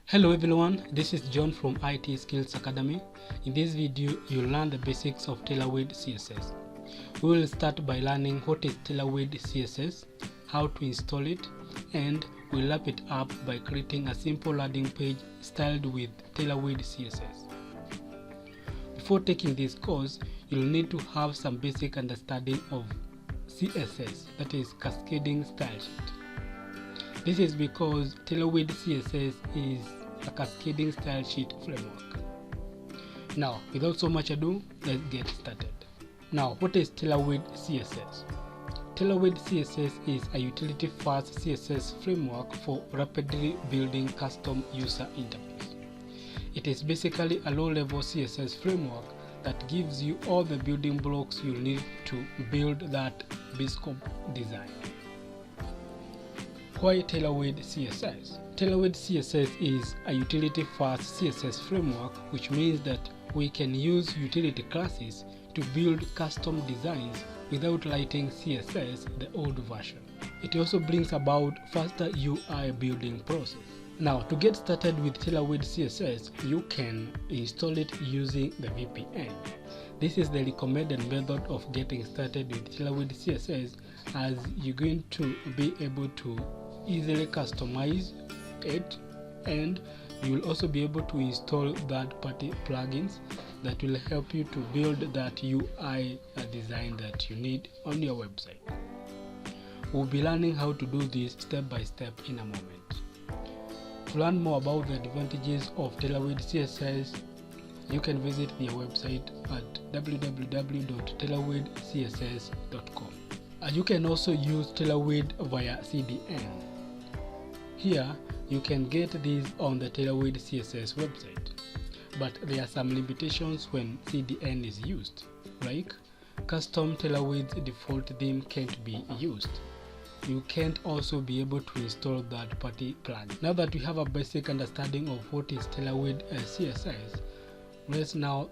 Hello everyone, this is John from IT Skills Academy. In this video, you'll learn the basics of Tailwind CSS. We will start by learning what is Tailwind CSS, how to install it, and we'll wrap it up by creating a simple landing page styled with Tailwind CSS. Before taking this course, you'll need to have some basic understanding of CSS, that is Cascading Style Sheet. This is because Tailwind CSS is a cascading style sheet framework. Now, without so much ado, let's get started. Now, what is Tailwind CSS? Tailwind CSS is a utility-first CSS framework for rapidly building custom user interface. It is basically a low-level CSS framework that gives you all the building blocks you need to build that bespoke design. Why Tailwind CSS? Tailwind CSS is a utility-first CSS framework, which means that we can use utility classes to build custom designs without writing CSS, the old version. It also brings about faster UI building process. Now, to get started with Tailwind CSS, you can install it using the VPN. This is the recommended method of getting started with Tailwind CSS, as you're going to be able to easily customize it, and you will also be able to install third-party plugins that will help you to build that UI design that you need on your website. We'll be learning how to do this step by step in a moment. To learn more about the advantages of Tailwind CSS, you can visit their website at www.tailwindcss.com. You can also use Tailwind via CDN. Here, you can get these on the Tailwind CSS website, but there are some limitations when CDN is used, like custom Tailwind's default theme can't be used. You can't also be able to install third-party plugins. Now that we have a basic understanding of what is Tailwind CSS, let's now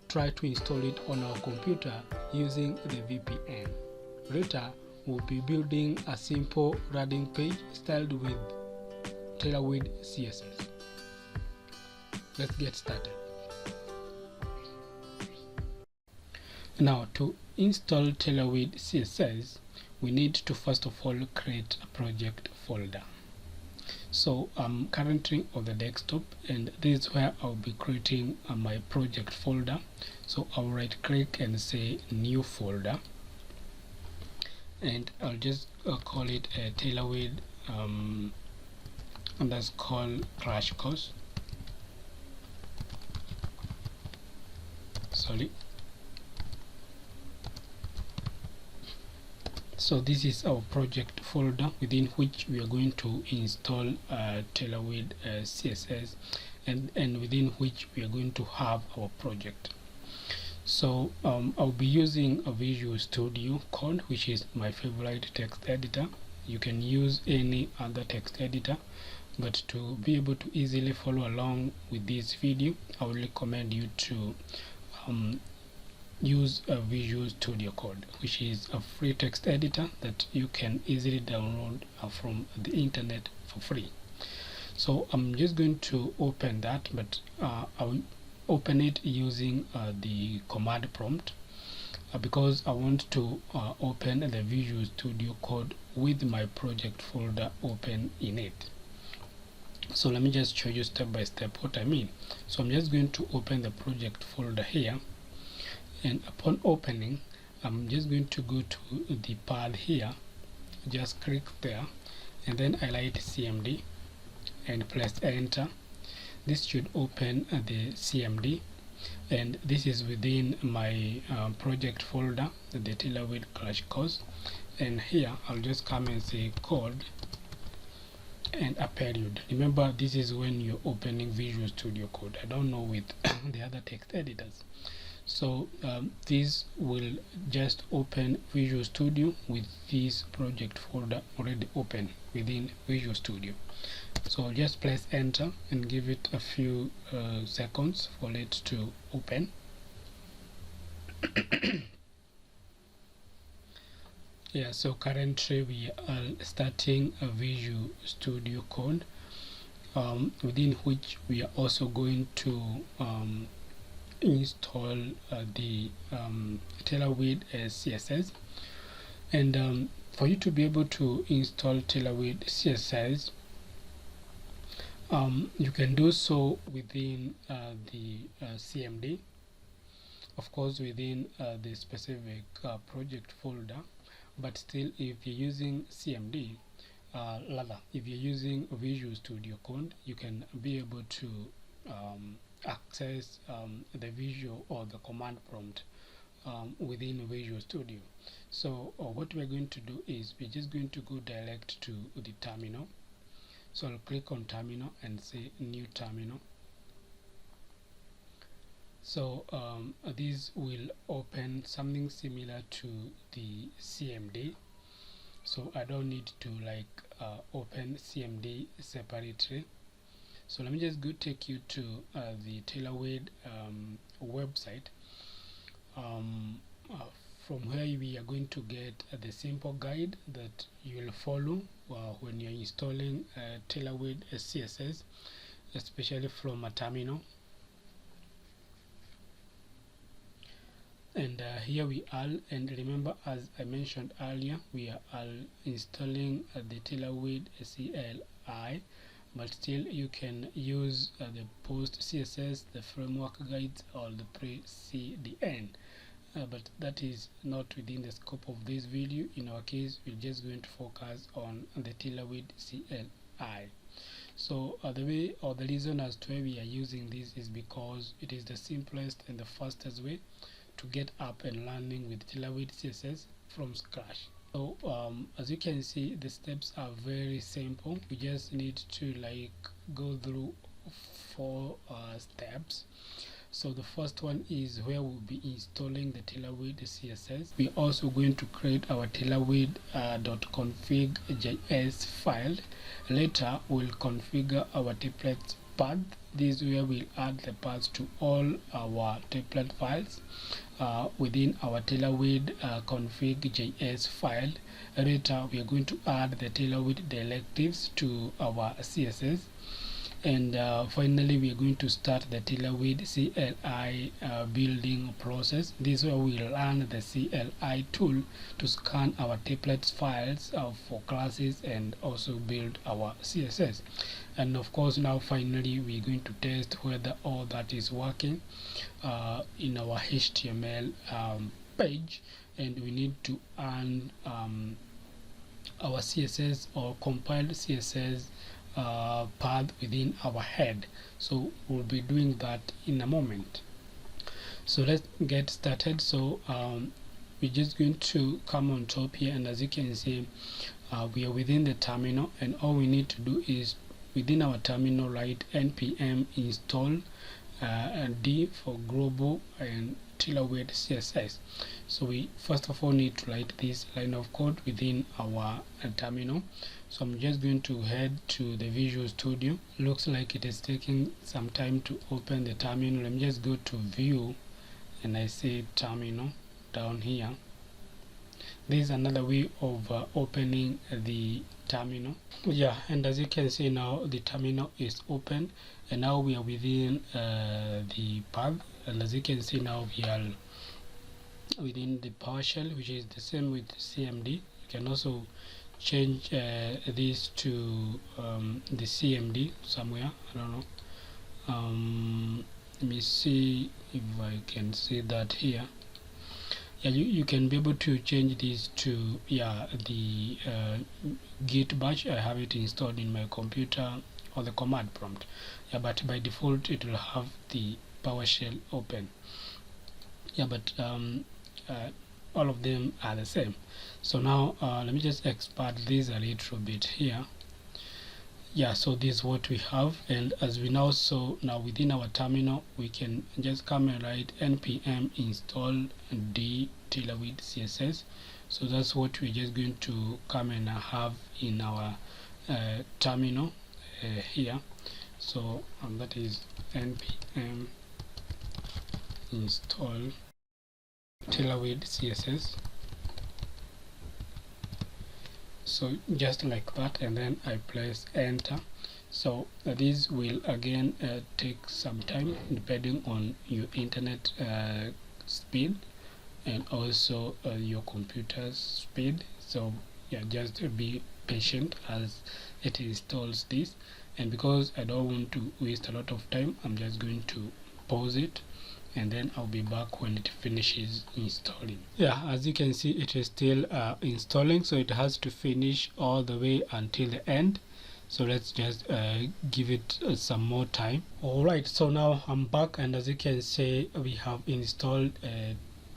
try to install it on our computer using the VPN. Later, we'll be building a simple landing page styled with Tailwind CSS. Let's get started. Now, to install Tailwind CSS, we need to first of all create a project folder. So I'm currently on the desktop, and this is where I'll be creating my project folder. So I'll right click and say new folder, and I'll just call it a Tailwind _ crash course. So this is our project folder within which we are going to install Tailwind CSS, and within which we are going to have our project. So I'll be using a Visual Studio Code, which is my favorite text editor. You can use any other text editor, but to be able to easily follow along with this video, I would recommend you to use a Visual Studio Code, which is a free text editor that you can easily download from the internet for free. So I'm just going to open that, but I'll open it using the command prompt because I want to open the Visual Studio Code with my project folder open in it. So let me just show you step by step what I mean. So I'm just going to open the project folder here, and upon opening, I'm just going to go to the path here, just click there, and then highlight CMD and press enter. This should open the CMD, and this is within my project folder, the Tailwind crash course. And here I'll just come and say code and a period. Remember, this is when you're opening Visual Studio Code. I don't know with the other text editors. So this will just open Visual Studio with this project folder already open within Visual Studio. So just press enter and give it a few seconds for it to open. Yeah, so currently we are starting a Visual Studio Code, within which we are also going to install the Tailwind CSS. And for you to be able to install Tailwind CSS, you can do so within the CMD, of course within the specific project folder. But still, if you're using CMD, rather if you're using Visual Studio Code, you can be able to access the visual or the command prompt within Visual Studio. So what we're going to do is we're just going to go direct to the terminal. So I'll click on terminal and say new terminal. So this will open something similar to the CMD. So I don't need to open CMD separately. So let me just go take you to the Tailwind website, from where we are going to get the simple guide that you will follow when you're installing Tailwind CSS, especially from a terminal. And here we are, and remember, as I mentioned earlier, we are installing the Tailwind CLI, but still you can use the post CSS, the framework guides, or the pre-CDN. But that is not within the scope of this video. In our case, we're just going to focus on the Tailwind CLI. So the way or the reason as to why we are using this is because it is the simplest and the fastest way to get up and running with Tailwind CSS from scratch. So as you can see, the steps are very simple. We just need to go through 4 steps. So the first one is where we'll be installing the Tailwind CSS. We're also going to create our Tailwind .config.js file. Later we'll configure our template path. This is where we'll add the paths to all our template files within our Tailwind config.js file. Later we are going to add the Tailwind directives to our CSS. And finally, we are going to start the Tailwind CLI building process. This is where we run the CLI tool to scan our templates files for classes and also build our CSS. And of course, now finally, we're going to test whether all that is working in our HTML page, and we need to add our CSS or compiled CSS path within our head. So we'll be doing that in a moment. So let's get started. So we're just going to come on top here, and as you can see, we are within the terminal, and all we need to do is within our terminal write npm install d for global and Tailwind CSS. So we first of all need to write this line of code within our terminal. So I'm just going to head to the Visual Studio. Looks like it is taking some time to open the terminal. Let me just go to view and I say terminal down here. This is another way of opening the terminal. Yeah, and as you can see now, the terminal is open, and now we are within the path. And as you can see now, we are within the PowerShell, which is the same with CMD. You can also change this to the CMD somewhere. I don't know. Let me see if I can see that here. Yeah, you can be able to change this to the git bash. I have it installed in my computer, or the command prompt. Yeah, but by default it will have the PowerShell open. Yeah, but all of them are the same. So now let me just expand this a little bit here. Yeah, so this is what we have, and as we now saw, now within our terminal we can just come and write npm install d Tailwind CSS. So that's what we're just going to come and have in our terminal here. So that is npm install Tailwind CSS. So just like that, and then I press enter. So this will again take some time depending on your internet speed and also your computer's speed. So yeah, just be patient as it installs this, and because I don't want to waste a lot of time, I'm just going to pause it and then I'll be back when it finishes installing. Yeah, as you can see, it is still installing, so it has to finish all the way until the end. So let's just give it some more time. Alright, so now I'm back, and as you can see, we have installed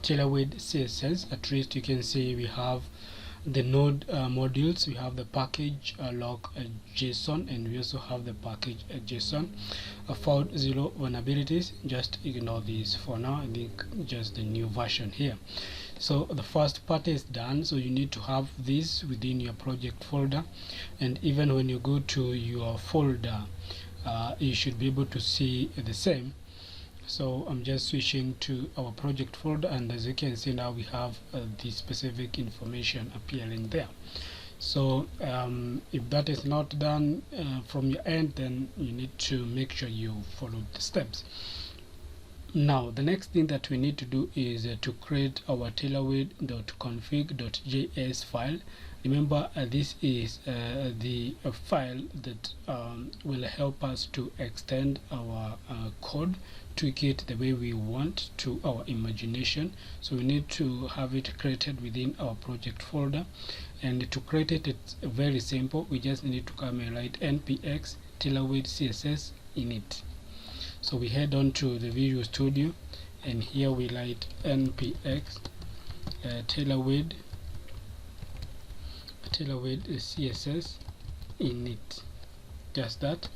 Tailwind CSS. At least you can see we have the node modules, we have the package log JSON, and we also have the package JSON. Found 0 vulnerabilities. Just ignore this for now. I think just the new version here. So the first part is done, so you need to have this within your project folder, and even when you go to your folder you should be able to see the same. So I'm just switching to our project folder, and as you can see now we have the specific information appearing there. So if that is not done from your end, then you need to make sure you follow the steps. Now the next thing that we need to do is to create our tailwind.config.js file. Remember, this is the file that will help us to extend our code, tweak it the way we want to our imagination. So we need to have it created within our project folder, and to create it, it's very simple. We just need to come and write npx Tailwind CSS init. So we head on to the Visual Studio, and here we write npx Tailwind CSS init, just that,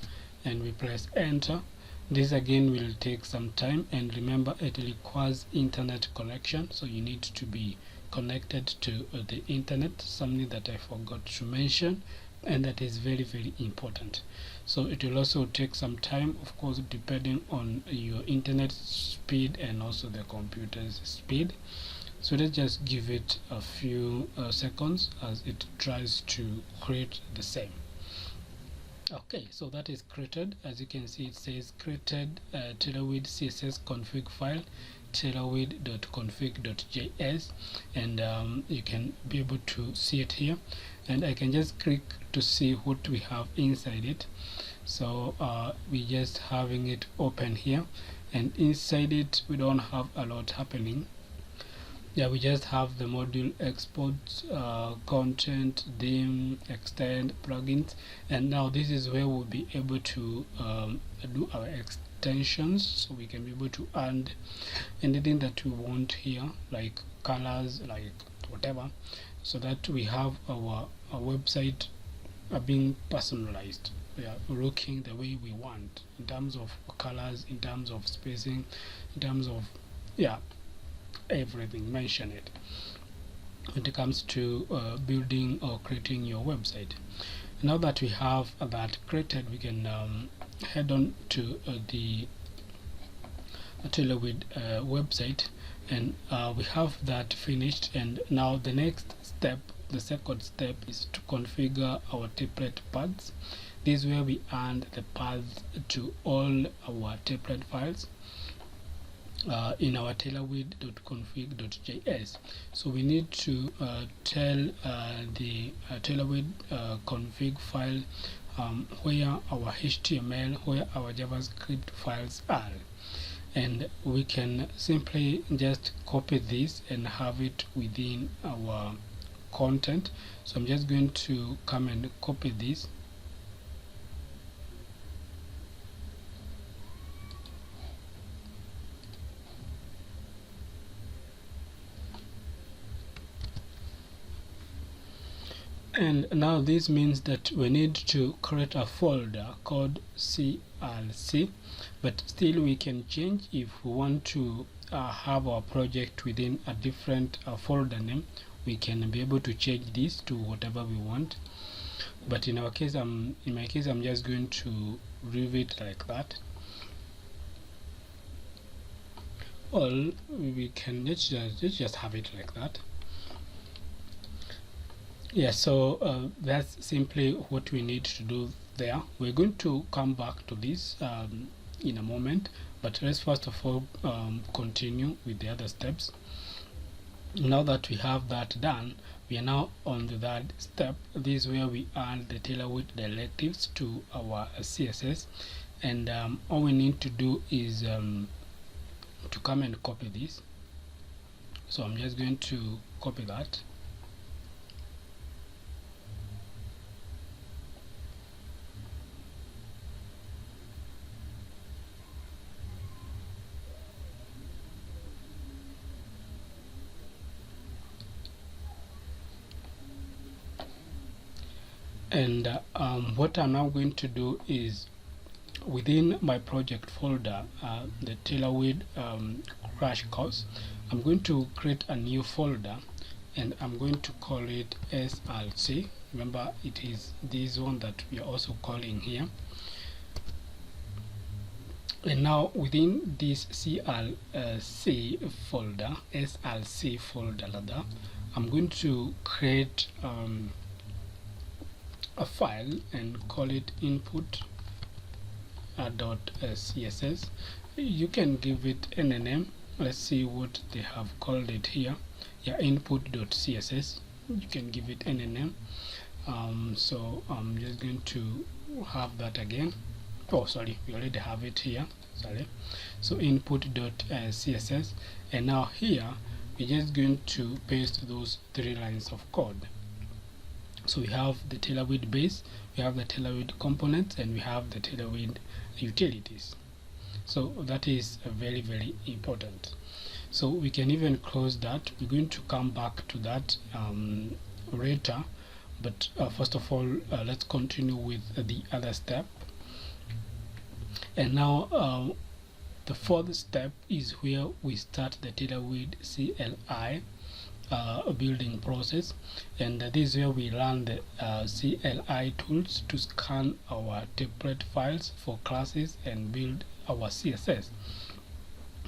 and we press enter. This again will take some time, and remember, it requires internet connection, so you need to be connected to the internet, something that I forgot to mention, and that is very, very important. So it will also take some time, of course, depending on your internet speed and also the computer's speed. So let's just give it a few seconds as it tries to create the same. Okay, so that is created. As you can see, it says created Tailwind CSS config file, tailwind.config.js, and you can be able to see it here, and I can just click to see what we have inside it. So we just having it open here, and inside it we don't have a lot happening. Yeah, we just have the module export, content, theme, extend, plugins, and now this is where we'll be able to do our extensions. So we can be able to add anything that we want here, like colors, like whatever, so that we have our website being personalized. We are looking the way we want in terms of colors, in terms of spacing, in terms of everything. Mention it when it comes to building or creating your website. Now that we have that created, we can head on to the Tailwind website, and we have that finished. And now the next step, the second step, is to configure our template paths. This is where we add the paths to all our template files in our tailwind.config.js. So we need to tell the Tailwind config file where our HTML, where our JavaScript files are, and we can simply just copy this and have it within our content. So I'm just going to come and copy this. And now this means that we need to create a folder called CLC, but still we can change if we want to have our project within a different folder name. We can be able to change this to whatever we want, but in my case I'm just going to leave it like that. Or we can just have it like that. Yeah, so that's simply what we need to do there. We're going to come back to this in a moment, but let's first of all continue with the other steps. Now that we have that done, we are now on the third step. This is where we add the Tailwind directives to our CSS, and all we need to do is to come and copy this. So I'm just going to copy that. And what I'm now going to do is, within my project folder, the Tailwind crash course, I'm going to create a new folder, and I'm going to call it SLC. Remember, it is this one that we are also calling here. And now within this SLC folder, rather, I'm going to create a file and call it input.css. You can give it any name. Let's see what they have called it here. Yeah, input.css. You can give it any name. So I'm just going to have that again. Oh, sorry, we already have it here. Sorry. So input.css, and now here we're just going to paste those 3 lines of code. So we have the Tailwind base, we have the Tailwind components, and we have the Tailwind utilities. So that is very, very important. So we can even close that. We're going to come back to that later, but first of all, let's continue with the other step. And now the fourth step is where we start the Tailwind CLI building process, and this is where we run the CLI tools to scan our template files for classes and build our CSS.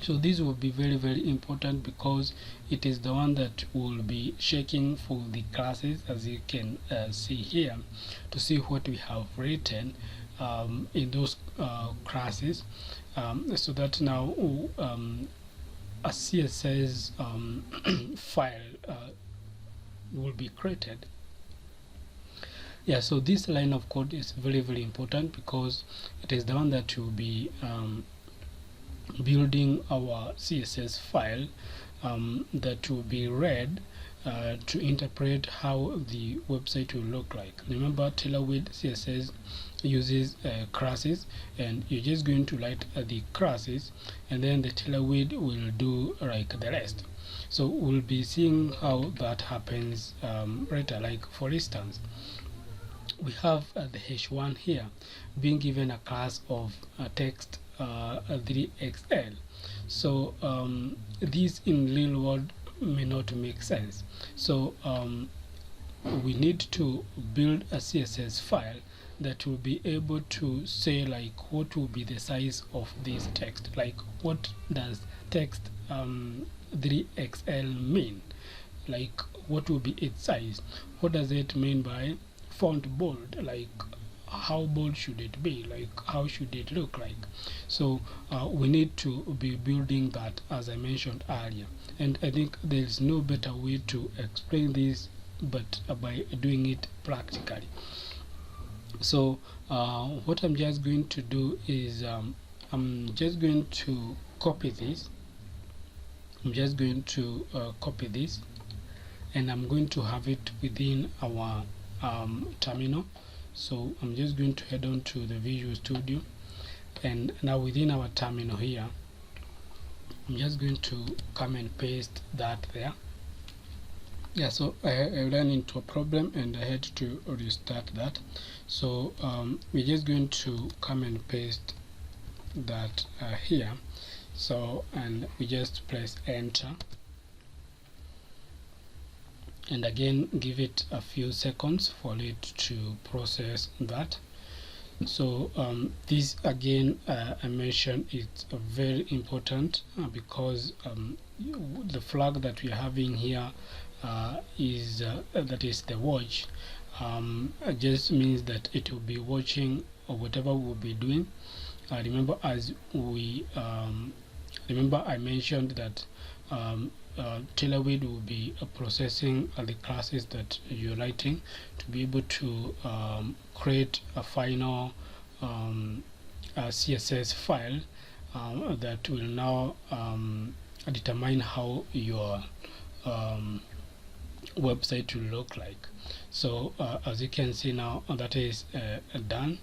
So this will be very, very important because it is the one that will be checking for the classes, as you can see here, to see what we have written in those classes, so that now a CSS file will be created. Yeah, so this line of code is very, very important because it is the one that will be building our CSS file that will be read to interpret how the website will look like. Remember, Tailwind CSS uses classes, and you're just going to write the classes, and then the Tailwind will do like the rest. So we'll be seeing how that happens later. Like for instance, we have the h1 here being given a class of text 3xl. So this in real world may not make sense. So we need to build a CSS file that will be able to say like what will be the size of this text, like what does text 3xl mean, like what will be its size, what does it mean by font bold, like how bold should it be, like how should it look like. So we need to be building that, as I mentioned earlier, and I think there is no better way to explain this but by doing it practically. So what I'm just going to do is I'm just going to copy this. I'm just going to copy this, and I'm going to have it within our terminal. So I'm just going to head on to the Visual Studio, and now within our terminal here, I'm just going to come and paste that there. Yeah, so I ran into a problem and I had to restart that. So we're just going to come and paste that here. So, and we just press enter, and again give it a few seconds for it to process that. So this again I mentioned it's very important because the flag that we are having here is that is the watch. just means that it will be watching whatever we'll be doing. Remember, as we remember, I mentioned that Tailwind will be processing the classes that you're writing to be able to create a final CSS file that will now determine how your website will look like. So as you can see now, that is done,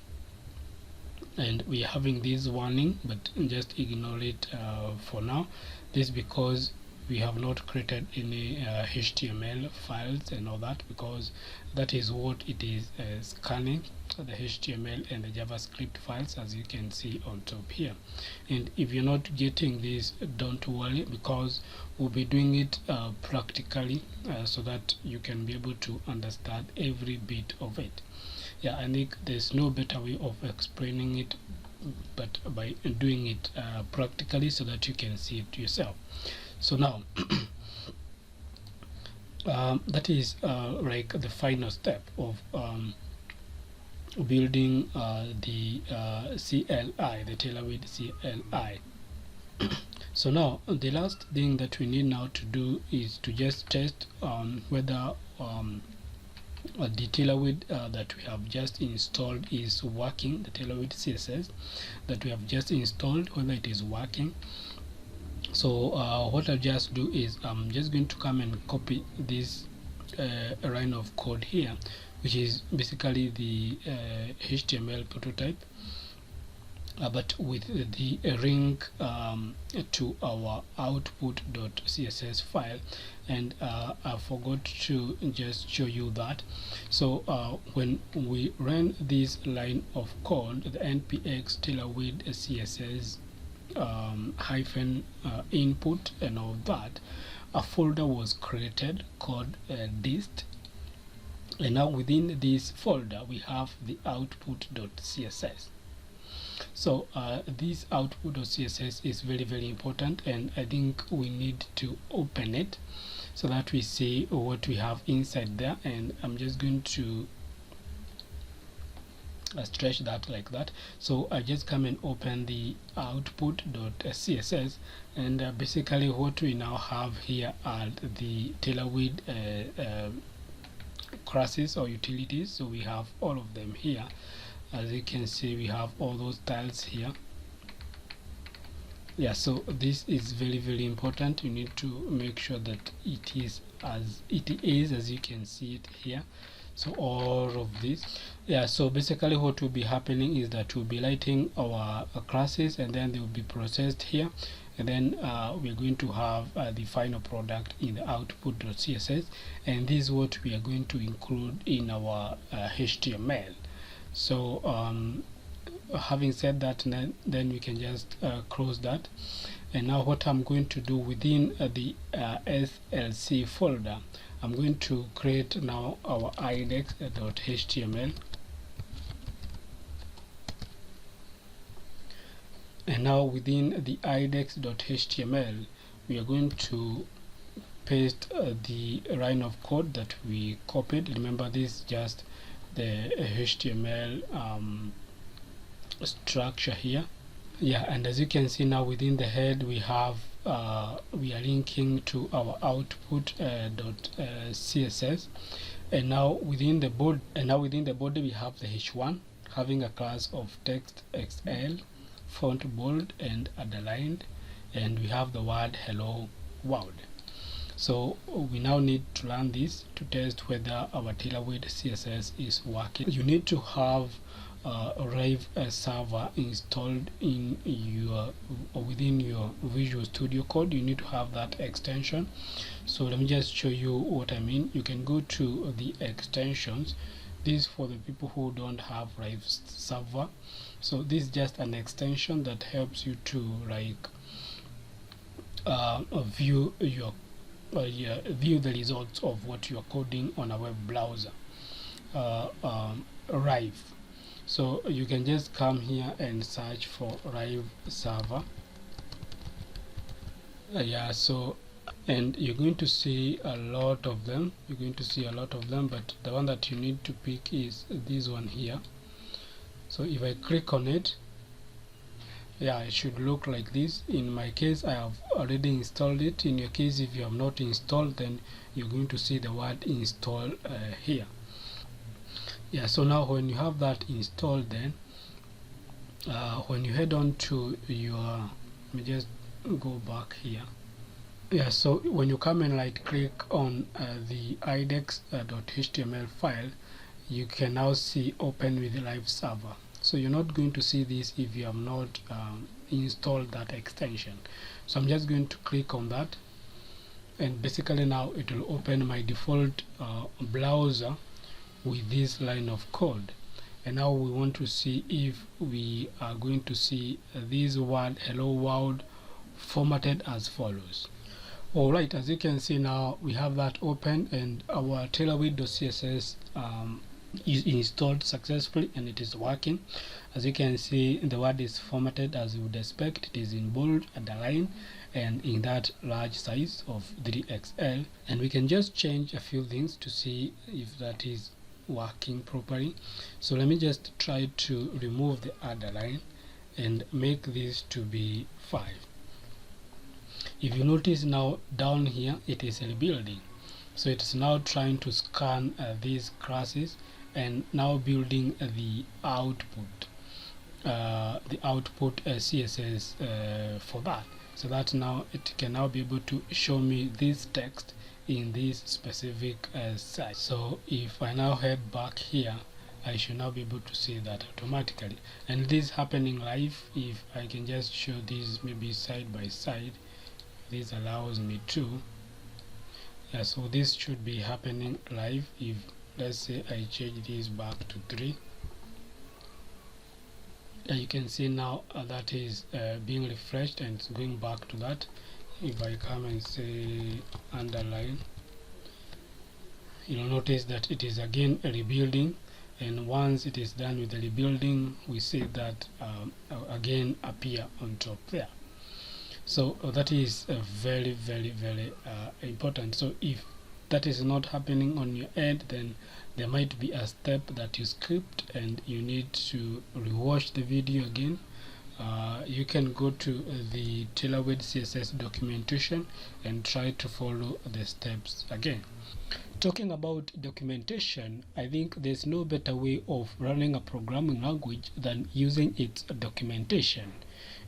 and we're having this warning, but just ignore it for now. This because we have not created any HTML files and all that, because that is what it is scanning, the HTML and the JavaScript files, as you can see on top here. And if you're not getting this, don't worry, because we'll be doing it practically so that you can be able to understand every bit of it. Yeah, I think there's no better way of explaining it but by doing it practically so that you can see it yourself. So now that is like the final step of building the CLI, the Tailwind CLI. So now the last thing that we need now to do is to just test whether the Tailwind that we have just installed is working, the Tailwind CSS that we have just installed, whether it is working. So what I'll just do is I'm just going to come and copy this line of code here, which is basically the HTML prototype, but with the link to our output.css file. And I forgot to just show you that. So when we run this line of code, the npx Tailwind CSS hyphen input and all that, a folder was created called dist, and now within this folder we have the output.css. So this output.css is very, very important, and I think we need to open it so that we see what we have inside there. And I'm just going to stretch that like that. So I just come and open the output.css, and basically what we now have here are the Tailwind classes or utilities. So we have all of them here. As you can see, we have all those styles here. Yeah, so this is very, very important. You need to make sure that it is as it is, as you can see it here. So all of this, yeah, so basically what will be happening is that we'll be writing our classes, and then they will be processed here, and then we're going to have the final product in the output.css, and this is what we are going to include in our HTML. So having said that, then we can just close that. And now what I'm going to do within the SLC folder, I'm going to create now our index.html. And now within the index.html, we are going to paste the line of code that we copied. Remember, this is just the HTML structure here. Yeah, and as you can see now within the head we have we are linking to our output.css, and now within the body we have the h1 having a class of text XL, font bold and underlined, and we have the word hello world. So we now need to run this to test whether our Tailwind CSS is working. You need to have Rive server installed in your within your Visual Studio Code. You need to have that extension. So let me just show you what I mean. You can go to the extensions. This is for the people who don't have Rive server. So this is just an extension that helps you to like view your view the results of what you are coding on a web browser, Rive. So you can just come here and search for Rive server. Yeah, so and you're going to see a lot of them. But the one that you need to pick is this one here. So if I click on it, yeah, it should look like this. In my case, I have already installed it. In your case, if you have not installed, then you're going to see the word install here. Yeah, so now when you have that installed, then when you head on to your, let me just go back here. Yeah, so when you come and right click on the index.html file, you can now see open with live server. So you're not going to see this if you have not installed that extension. So I'm just going to click on that, and basically now it will open my default browser with this line of code. And now we want to see if we are going to see this word hello world formatted as follows. Alright, as you can see now we have that open, and our Tailwind.css is installed successfully and it is working. As you can see, the word is formatted as you would expect. It is in bold, underline, and in that large size of 3XL, and we can just change a few things to see if that is working properly. So let me just try to remove the underline and make this to be 5. If you notice now down here it is rebuilding, so it's now trying to scan these classes and now building the output CSS for that, so that now it can now be able to show me this text in this specific size. So if I now head back here, I should now be able to see that automatically, and this is happening live. If I can just show this maybe side by side, this allows me to, yeah, so this should be happening live. If let's say I change this back to 3, you can see now that is being refreshed and it's going back to that. If I come and say underline, you'll notice that it is again rebuilding, and once it is done with the rebuilding, we see that again appear on top there. So that is very important. So if that is not happening on your end, then there might be a step that you skipped and you need to rewatch the video again. You can go to the Tailwind CSS documentation and try to follow the steps again. Talking about documentation, I think there's no better way of running a programming language than using its documentation.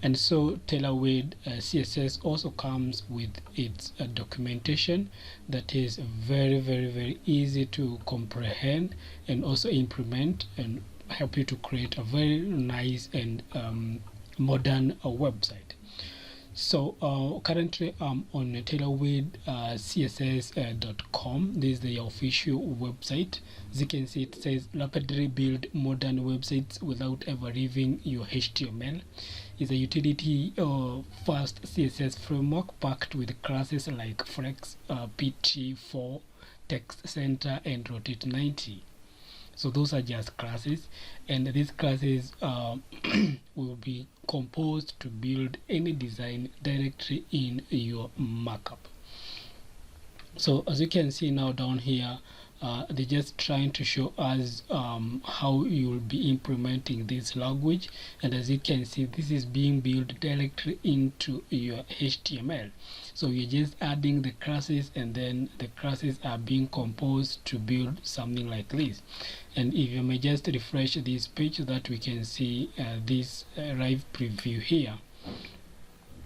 And so Tailwind CSS also comes with its documentation that is very easy to comprehend and also implement and help you to create a very nice and modern website. So currently I'm on TaiwindCSS.com. This is the official website. As you can see, it says rapidly build modern websites without ever leaving your HTML. It's a utility first CSS framework packed with classes like Flex, PT4, Text Center, and Rotate 90. So those are just classes, and these classes will be composed to build any design directly in your markup. So as you can see now down here, they're just trying to show us how you will be implementing this language, and as you can see, this is being built directly into your HTML. So you're just adding the classes, and then the classes are being composed to build something like this. And if you may just refresh this page so that we can see this live preview here.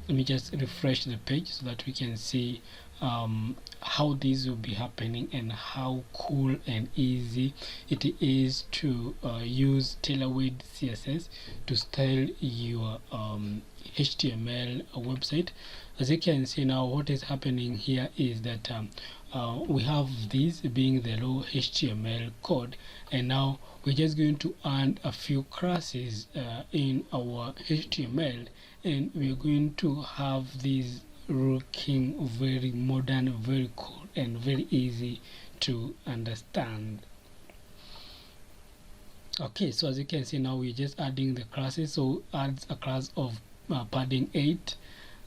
Let me just refresh the page so that we can see how this will be happening and how cool and easy it is to use Tailwind CSS to style your HTML website. As you can see now, what is happening here is that we have this being the raw HTML code, and now we're just going to add a few classes in our HTML, and we're going to have this looking very modern, very cool, and very easy to understand. Okay, so as you can see now, we're just adding the classes. So adds a class of padding 8,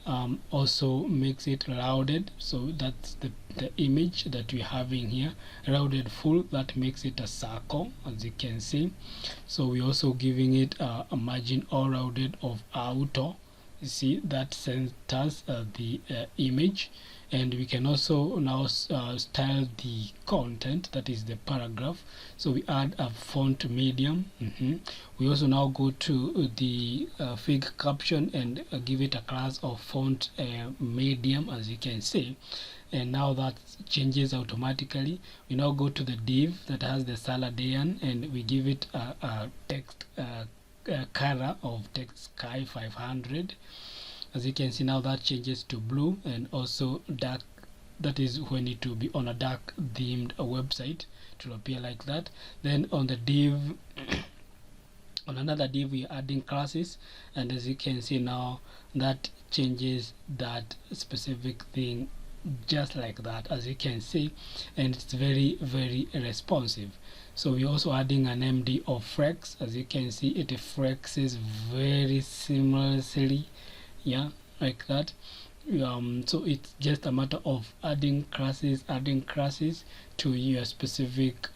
also makes it rounded, so that's the image that we're having here, rounded full, that makes it a circle, as you can see. So we're also giving it a margin all rounded of outer. You see that centers the image. And we can also now style the content, that is the paragraph. So we add a font medium. We also now go to the fig caption and give it a class of font medium, as you can see. And now that changes automatically. We now go to the div that has the Saladian, and we give it a text color of text sky 500. As you can see, now that changes to blue, and also dark. That is when it will be on a dark themed website, it will appear like that. Then on the div, on another div, we are adding classes, and as you can see now, that changes that specific thing just like that, as you can see, and it's very responsive. So we're also adding an MD of flex. As you can see, it flexes very seamlessly, yeah, like that. So it's just a matter of adding classes to your specific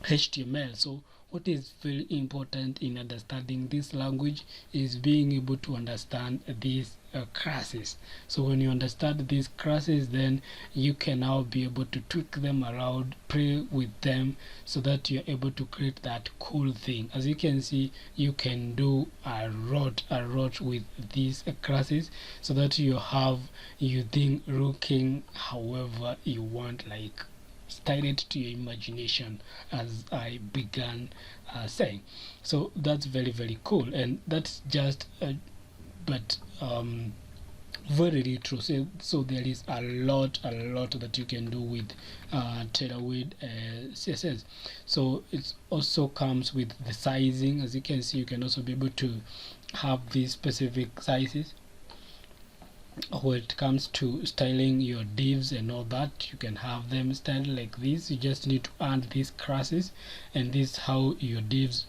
HTML. So what is very important in understanding this language is being able to understand these classes. So when you understand these classes, then you can now be able to tweak them around, play with them, so that you're able to create that cool thing. As you can see, you can do a lot with these classes, so that you have your thing looking however you want, like style it to your imagination, as I began saying. So that's very cool, and that's just very true. So there is a lot that you can do with Tailwind CSS. So it also comes with the sizing. As you can see, you can also be able to have these specific sizes. When it comes to styling your divs and all that, you can have them styled like this. You just need to add these classes, and this is how your divs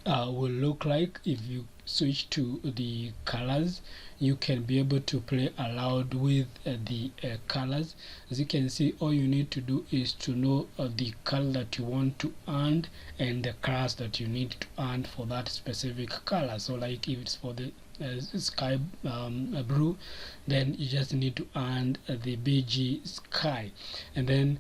will look like. If you switch to the colors, you can be able to play around with the colors. As you can see, all you need to do is to know the color that you want to add and the class that you need to add for that specific color. So like if it's for the sky blue, then you just need to add the BG sky, and then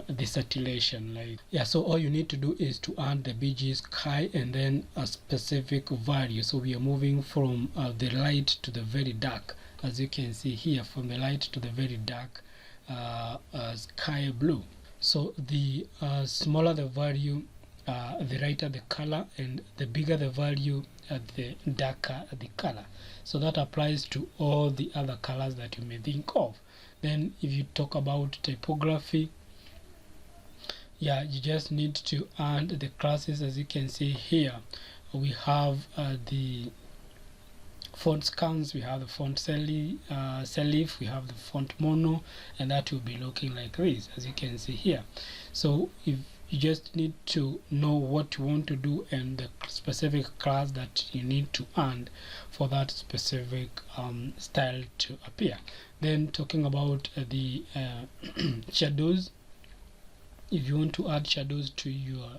the saturation, like, yeah. So all you need to do is to add the BG sky and then a specific value. So we are moving from the light to the very dark, as you can see here, from the light to the very dark sky blue. So the smaller the value, the lighter the color, and the bigger the value, the darker the color. So that applies to all the other colors that you may think of. Then if you talk about typography, yeah, you just need to add the classes. As you can see here, we have the font scans, we have the font serif, we have the font mono, and that will be looking like this, as you can see here. So if you just need to know what you want to do and the specific class that you need to add for that specific style to appear. Then talking about the shadows, if you want to add shadows to your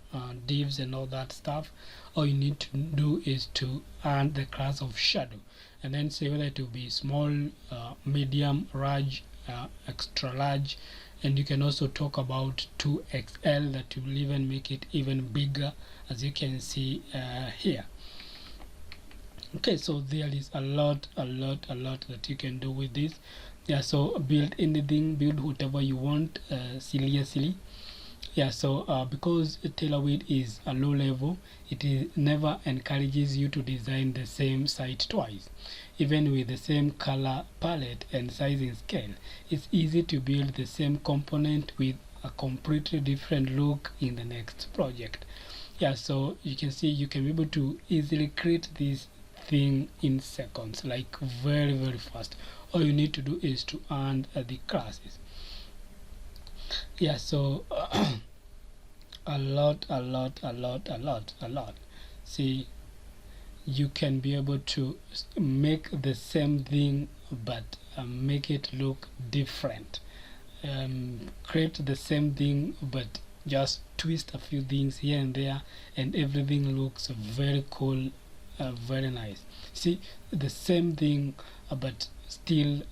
divs and all that stuff, all you need to do is to add the class of shadow, and then say whether it will be small, medium, large, extra large. And you can also talk about 2XL, that will even make it even bigger, as you can see here. Okay, so there is a lot that you can do with this. Yeah, so build anything, build whatever you want, seriously. Yeah, so because Tailwind is a low level, it never encourages you to design the same site twice. Even with the same color palette and sizing scale, it's easy to build the same component with a completely different look in the next project. Yeah, so you can see you can be able to easily create this thing in seconds, like very fast. All you need to do is to add the classes. Yeah, so a lot. See, you can be able to make the same thing but make it look different. Create the same thing but just twist a few things here and there, and everything looks very cool, very nice. See, the same thing but still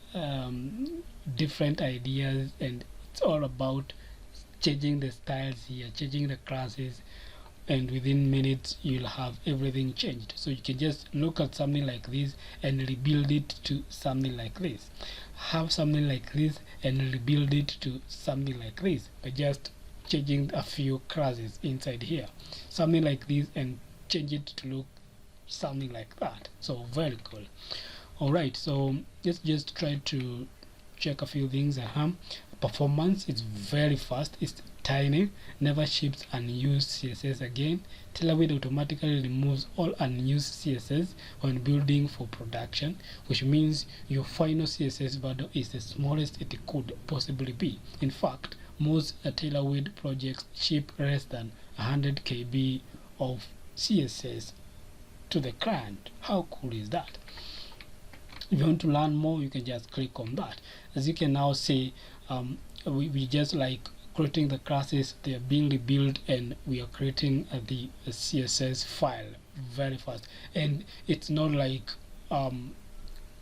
different ideas, and it's all about changing the styles here, changing the classes, and within minutes you'll have everything changed. So you can just look at something like this and rebuild it to something like this, have something like this and rebuild it to something like this by just changing a few classes inside here, something like this, and change it to look something like that. So very cool. Alright, so let's just try to check a few things. Performance is very fast, it's tiny, never ships unused CSS again. Tailwind automatically removes all unused CSS when building for production, which means your final CSS value is the smallest it could possibly be. In fact, most Tailwind projects ship less than 100 KB of CSS to the client. How cool is that? If you want to learn more, you can just click on that. As you can now see, we just like creating the classes, they are being rebuilt, and we are creating the CSS file very fast. And it's not like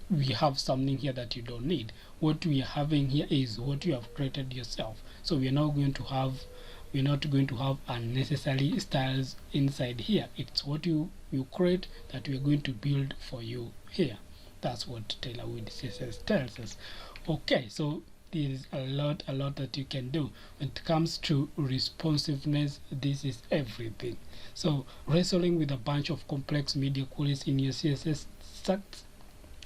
we have something here that you don't need. What we are having here is what you have created yourself. So we're not going to have unnecessary styles inside here. It's what you create that we are going to build for you here. That's what Tailwind CSS tells us. Okay, so there is a lot that you can do. When it comes to responsiveness, this is everything. So wrestling with a bunch of complex media queries in your CSS sucks.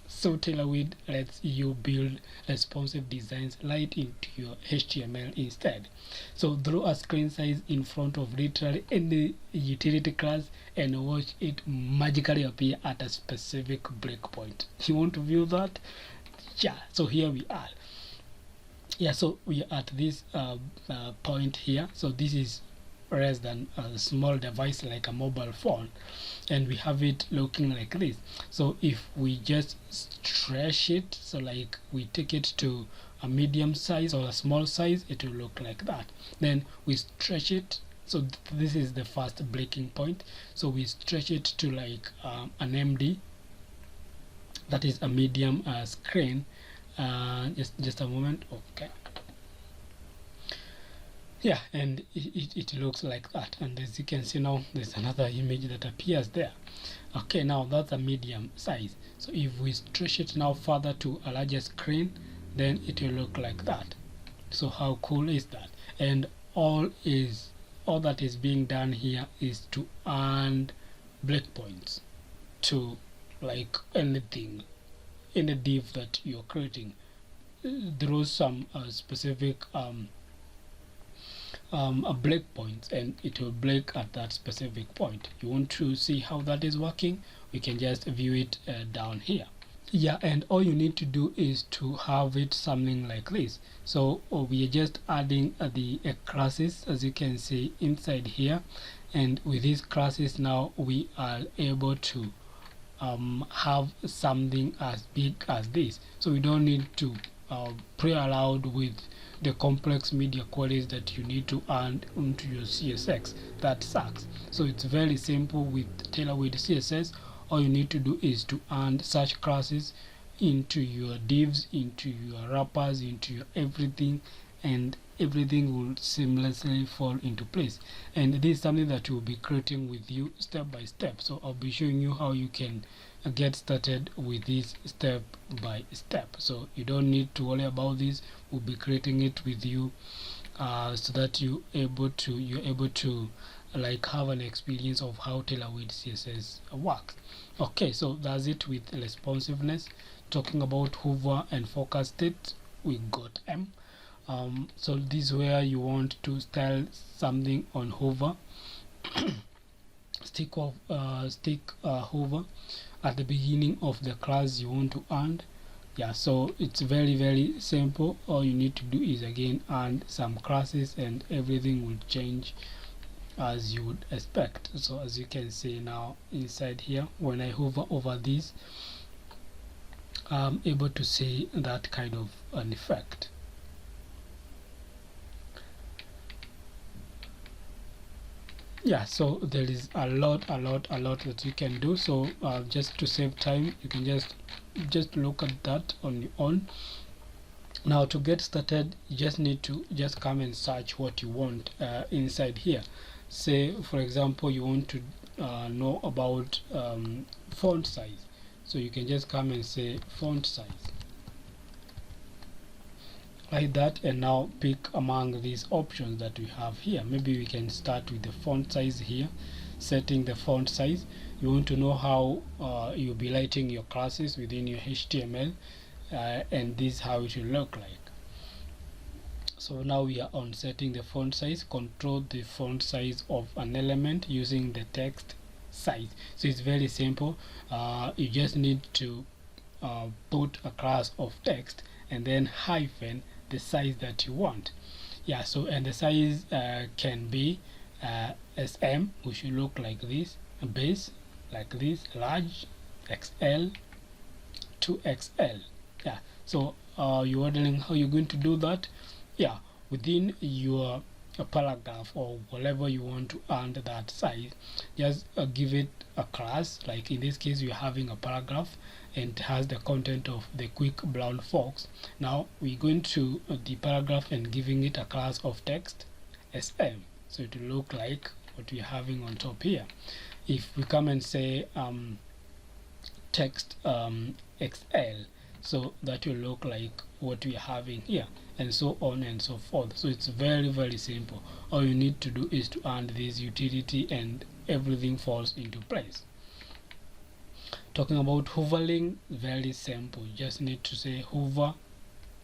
So Tailwind lets you build responsive designs right into your HTML instead. So draw a screen size in front of literally any utility class and watch it magically appear at a specific breakpoint. You want to view that? Yeah, so here we are. Yeah, so we are at this point here. So this is less than a small device like a mobile phone, and we have it looking like this. So if we just stretch it, so like we take it to a medium size or a small size, it will look like that. Then we stretch it, so this is the first breaking point. So we stretch it to like an MD, that is a medium screen. Just a moment. Okay, yeah, and it looks like that. And as you can see now, there's another image that appears there. Okay, now that's a medium size. So if we stretch it now further to a larger screen, then it will look like that. So how cool is that? And all that is being done here is to add breakpoints to like anything, any div that you're creating. Draw some specific breakpoints, and it will break at that specific point. You want to see how that is working, we can just view it down here. Yeah, and all you need to do is to have it something like this. So we are just adding the classes, as you can see inside here, and with these classes now we are able to have something as big as this. So we don't need to play around with the complex media queries that you need to add into your CSS. That sucks. So it's very simple with Tailwind CSS. All you need to do is to add such classes into your divs, into your wrappers, into your everything, and everything will seamlessly fall into place. And this is something that we'll be creating with you step by step. So I'll be showing you how you can get started with this step by step. So you don't need to worry about this. We'll be creating it with you so that you're able to like have an experience of how Tailwind CSS works. Okay, so that's it with responsiveness. Talking about hover and focus state, we got M. So this is where you want to style something on hover. stick hover at the beginning of the class you want to add. Yeah, so it's very simple. All you need to do is again add some classes and everything will change as you would expect. So as you can see now inside here, when I hover over this, I'm able to see that kind of an effect. Yeah, so there is a lot that you can do. So just to save time, you can just look at that on your own. Now to get started, you just need to just come and search what you want inside here. Say for example you want to know about font size, so you can just come and say font size like that, and now pick among these options that we have here. Maybe we can start with the font size here. Setting the font size, you want to know how you'll be writing your classes within your HTML, and this is how it will look like. So now we are on setting the font size. Control the font size of an element using the text size. So it's very simple. You just need to put a class of text and then hyphen the size that you want. Yeah, so and the size can be SM, which should look like this, base like this, large, XL, 2XL. Yeah, so you're wondering how you're going to do that. Yeah, within your paragraph or whatever you want to add that size, just give it a class. Like in this case, we're having a paragraph and it has the content of the quick brown fox. Now we're going to the paragraph and giving it a class of text SM, so it will look like what we're having on top here. If we come and say text XL, so that will look like what we are having here, and so on and so forth. So it's very simple. All you need to do is to add this utility and everything falls into place. Talking about hovering, very simple. You just need to say hover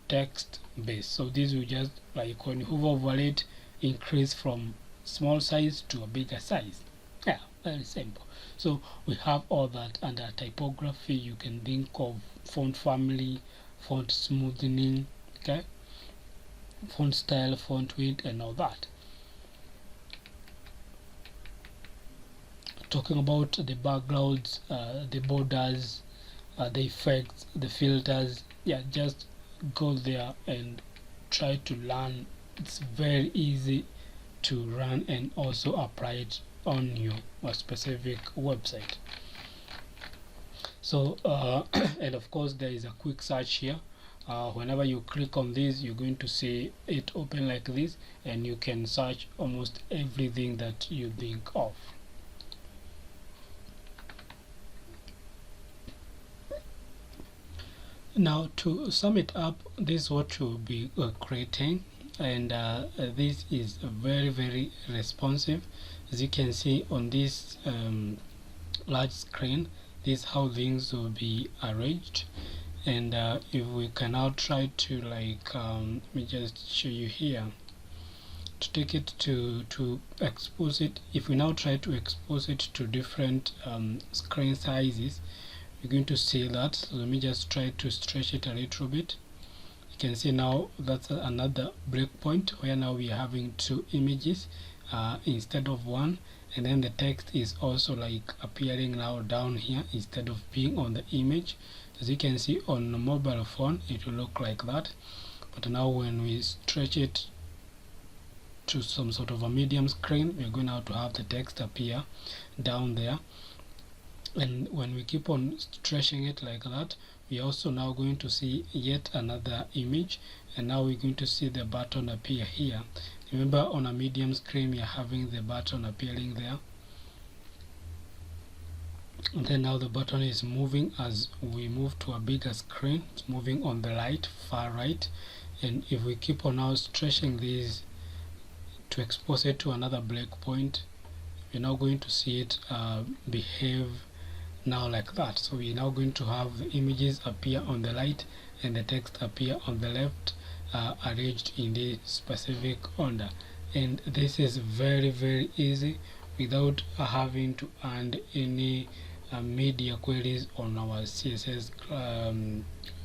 text base. So this will just, like when you hover over it, increase from small size to a bigger size. Yeah, very simple. So we have all that. Under typography, you can think of font family, font smoothing, okay, font style, font width, and all that. Talking about the backgrounds, the borders, the effects, the filters, yeah, just go there and try to learn. It's very easy to run and also apply it on your specific website. So and of course there is a quick search here. Whenever you click on this, you're going to see it open like this, and you can search almost everything that you think of. Now to sum it up, this is what you'll be creating, and this is very responsive. As you can see on this large screen, this is how things will be arranged. And if we can now try to like let me just show you here to take it to expose it. If we now try to expose it to different screen sizes, you're going to see that. So let me just try to stretch it a little bit. You can see now that's another breakpoint where now we are having two images instead of one, and then the text is also like appearing now down here instead of being on the image. As you can see on a mobile phone, it will look like that, but now when we stretch it to some sort of a medium screen, we're going now to have the text appear down there. And when we keep on stretching it like that, we're also now going to see yet another image, and now we're going to see the button appear here. Remember, on a medium screen, we are having the button appearing there. And then now the button is moving as we move to a bigger screen. It's moving on the right, far right. And if we keep on now stretching this to expose it to another breakpoint, we're now going to see it behave now like that. So we're now going to have the images appear on the right and the text appear on the left, arranged in the specific order. And this is very easy without having to add any media queries on our CSS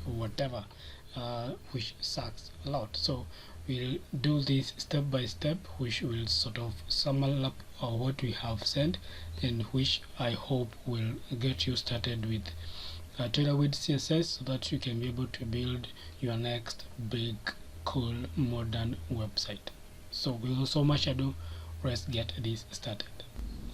whatever, which sucks a lot. So we'll do this step by step, which will sort of sum up what we have sent, and which I hope will get you started with Tailwind CSS, so that you can be able to build your next big, cool, modern website. So without so much ado, let's get this started.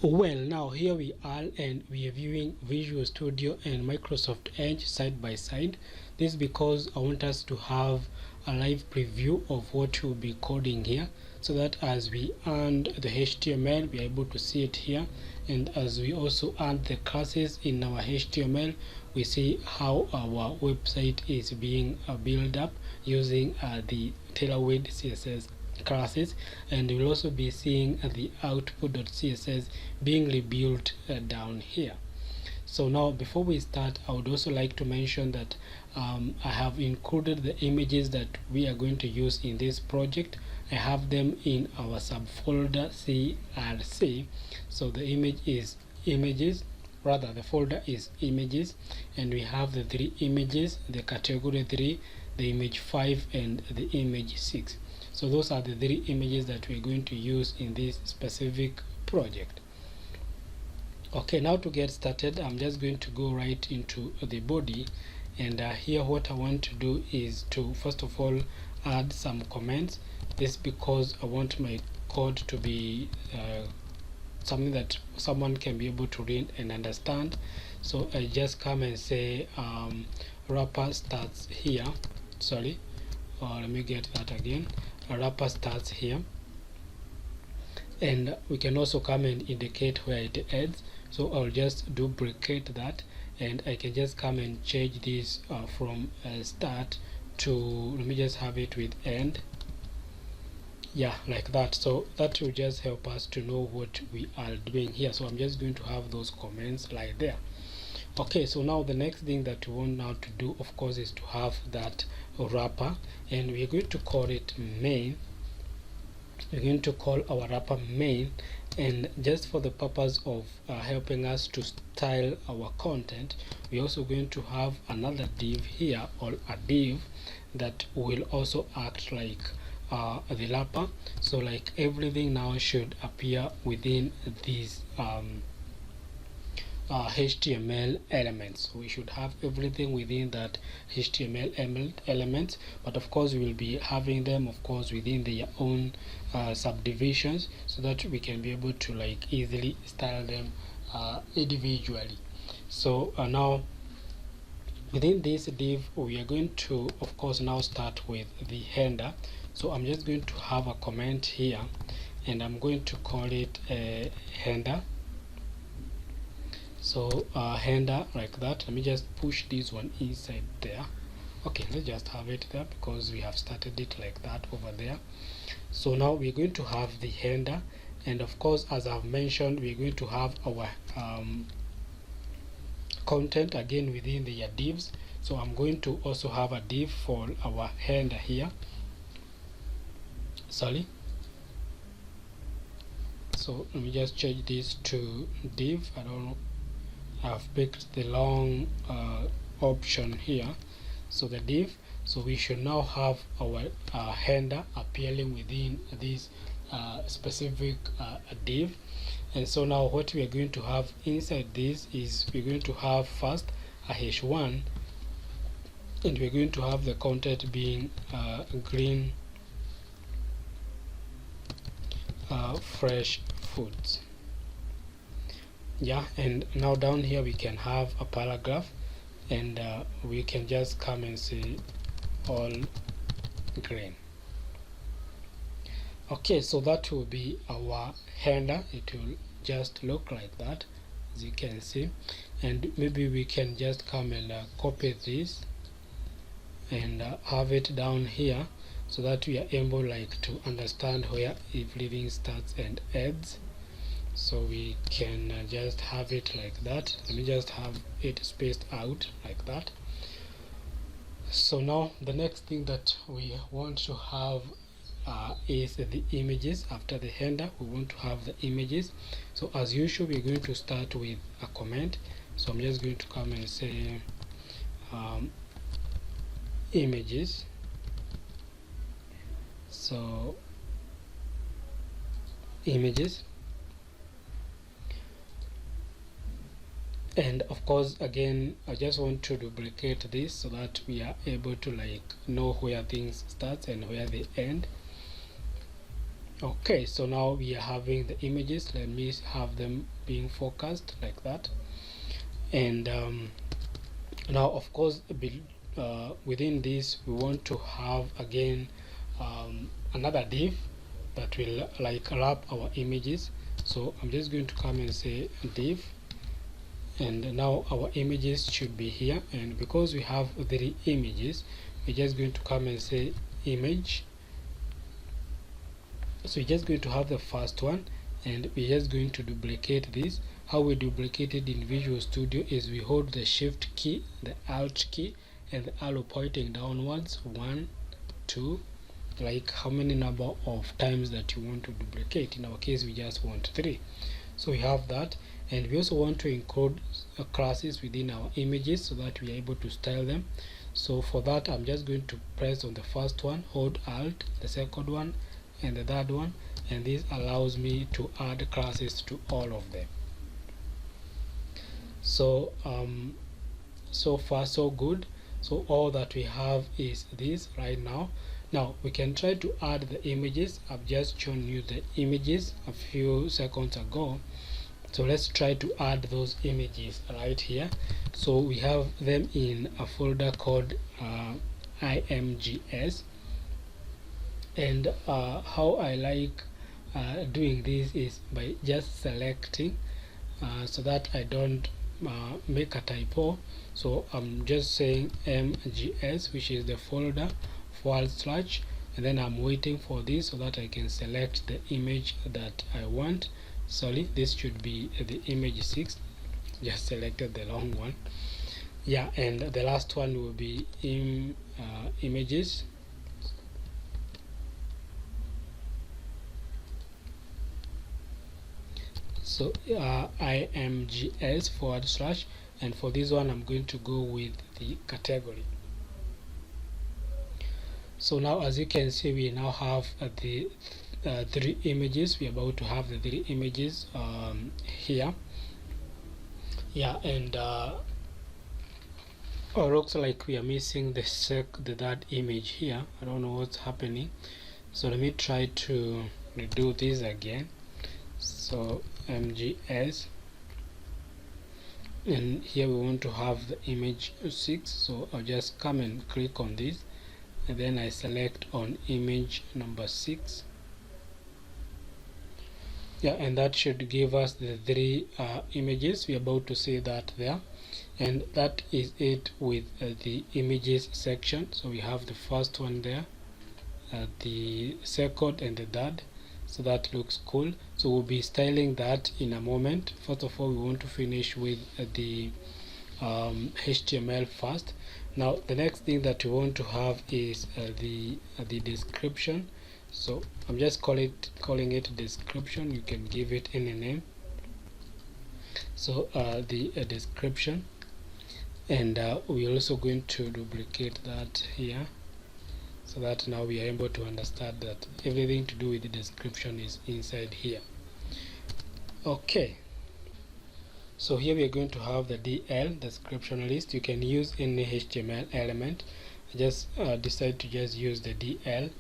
Well, now here we are, and we are viewing Visual Studio and Microsoft Edge side by side. This is because I want us to have a live preview of what we'll be coding here, so that as we add the HTML, we are able to see it here, and as we also add the classes in our HTML, we see how our website is being built up using the Tailwind CSS classes, and we'll also be seeing the output.css being rebuilt down here. So now, before we start, I would also like to mention that I have included the images that we are going to use in this project. I have them in our subfolder CRC. So the image is images, rather the folder is images, and we have the 3 images, the category 3, the image 5, and the image 6. So those are the 3 images that we're going to use in this specific project. Okay, now to get started, I'm just going to go right into the body, and here what I want to do is to first of all add some comments. This because I want my code to be something that someone can be able to read and understand. So I just come and say wrapper starts here. Sorry, let me get that again. A wrapper starts here, and we can also come and indicate where it ends. So I'll just duplicate that, and I can just come and change this from start to, let me just have it with end. Yeah, like that. So that will just help us to know what we are doing here. So I'm just going to have those comments like there. Okay, so now the next thing that we want now to do, of course, is to have that wrapper, and we're going to call it main. We're going to call our wrapper main, and just for the purpose of helping us to style our content, we're also going to have another div here, or a div that will also act like the wrapper. So like everything now should appear within these HTML elements. So we should have everything within that HTML elements, but of course we will be having them, of course, within their own subdivisions, so that we can be able to like easily style them individually. So now within this div, we are going to, of course, now start with the header. So I'm just going to have a comment here, and I'm going to call it a header. So header like that. Let me just push this one inside there. Okay, let's just have it there because we have started it like that over there. So now we're going to have the header, and of course, as I've mentioned, we're going to have our content again within the divs. So I'm going to also have a div for our header here. Sorry. So let me just change this to div. I don't know, I've picked the long option here. So the div, so we should now have our header appearing within this specific div. And so now what we are going to have inside this is we're going to have first a h1, and we're going to have the content being green fresh foods. Yeah, and now down here we can have a paragraph, and we can just come and say all green. Okay, so that will be our header. It will just look like that, as you can see. And maybe we can just come and copy this and have it down here, so that we are able like to understand where everything starts and ends. So we can just have it like that. Let me just have it spaced out like that. So now the next thing that we want to have is the images. After the header, we want to have the images. So as usual, we're going to start with a comment. So I'm just going to come and say images So images, and of course again I just want to duplicate this so that we are able to like know where things start and where they end. Okay, so now we are having the images. Let me have them being focused like that. And now of course within this we want to have again another div that will like wrap our images. So I'm just going to come and say div, and now our images should be here, and because we have 3 images, we're just going to come and say image. So we're just going to have the first one, and we're just going to duplicate this. How we duplicate it in Visual Studio is we hold the Shift key, the Alt key, and the arrow pointing downwards, 1, 2, like how many number of times that you want to duplicate. In our case we just want 3. So we have that, and we also want to include classes within our images so that we are able to style them. So for that I'm just going to press on the first one, hold Alt, the second one, and the third one, and this allows me to add classes to all of them. So so far so good. So all that we have is this right now. Now we can try to add the images. I've just shown you the images a few seconds ago, so let's try to add those images right here. So we have them in a folder called imgs, and how I like doing this is by just selecting so that I don't make a typo. So I'm just saying mgs, which is the folder / and then I'm waiting for this so that I can select the image that I want. Sorry, this should be the image 6, just selected the wrong one. Yeah, and the last one will be images. So imgs / and for this one I'm going to go with the category. So now as you can see, we now have the 3 images. We're about to have the 3 images here. Yeah, and looks like we are missing the third image here. I don't know what's happening, so let me try to redo this again. So mgs, and here we want to have the image 6, so I'll just come and click on this, and then I select on image number 6. Yeah, and that should give us the 3 images. We're about to see that there, and that is it with the images section. So we have the first one there, the second and the third. So that looks cool. So we'll be styling that in a moment. First of all, we want to finish with the HTML first. Now the next thing that we want to have is the description. So I'm just calling it description. You can give it any name. So the description, and we're also going to duplicate that here, so that now we are able to understand that everything to do with the description is inside here. Okay, so here we are going to have the DL, description list. You can use any HTML element. I just decide to just use the DL,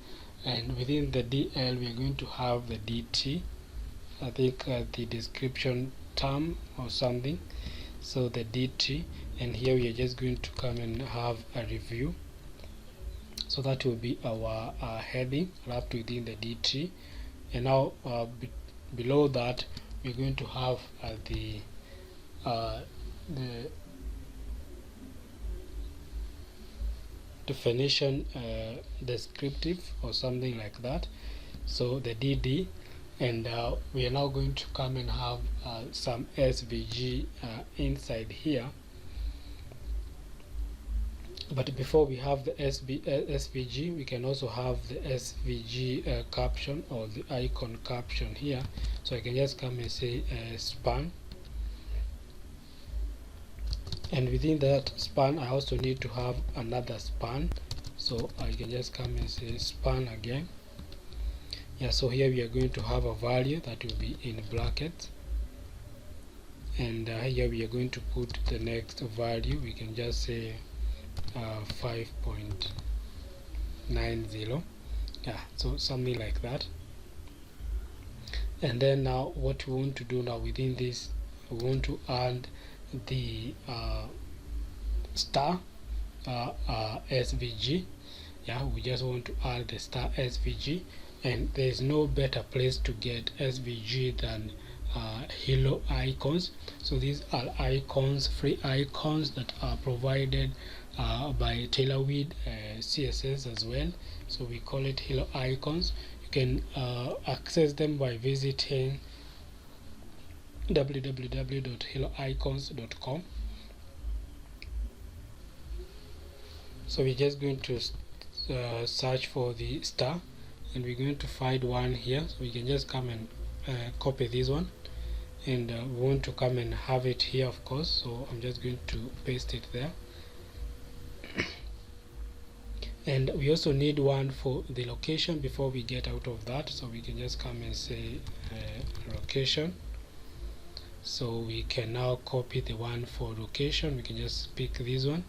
and within the DL we are going to have the DT, I think the description term or something. So the DT, and here we are just going to come and have a review. So that will be our heading wrapped within the DT, and now below that we're going to have the definition descriptive or something like that. So the DD, and we are now going to come and have some SVG inside here. But before we have the SVG, we can also have the SVG caption or the icon caption here. So I can just come and say span, and within that span I also need to have another span. So I can just come and say span again, Yeah, so here we are going to have a value that will be in brackets, and here we are going to put the next value. We can just say 5.90. yeah, so something like that. And then now what we want to do now within this, we want to add the star SVG. Yeah, we just want to add the star SVG, and there is no better place to get SVG than Hilo icons. So these are icons, free icons that are provided by Tailwind CSS as well. So we call it Hilo icons. You can access them by visiting www.hiloicons.com. So we're just going to search for the star, and we're going to find one here. So we can just come and copy this one, and we want to come and have it here, of course. So I'm just going to paste it there. And we also need one for the location before we get out of that. So we can just come and say location. So we can now copy the one for location. We can just pick this one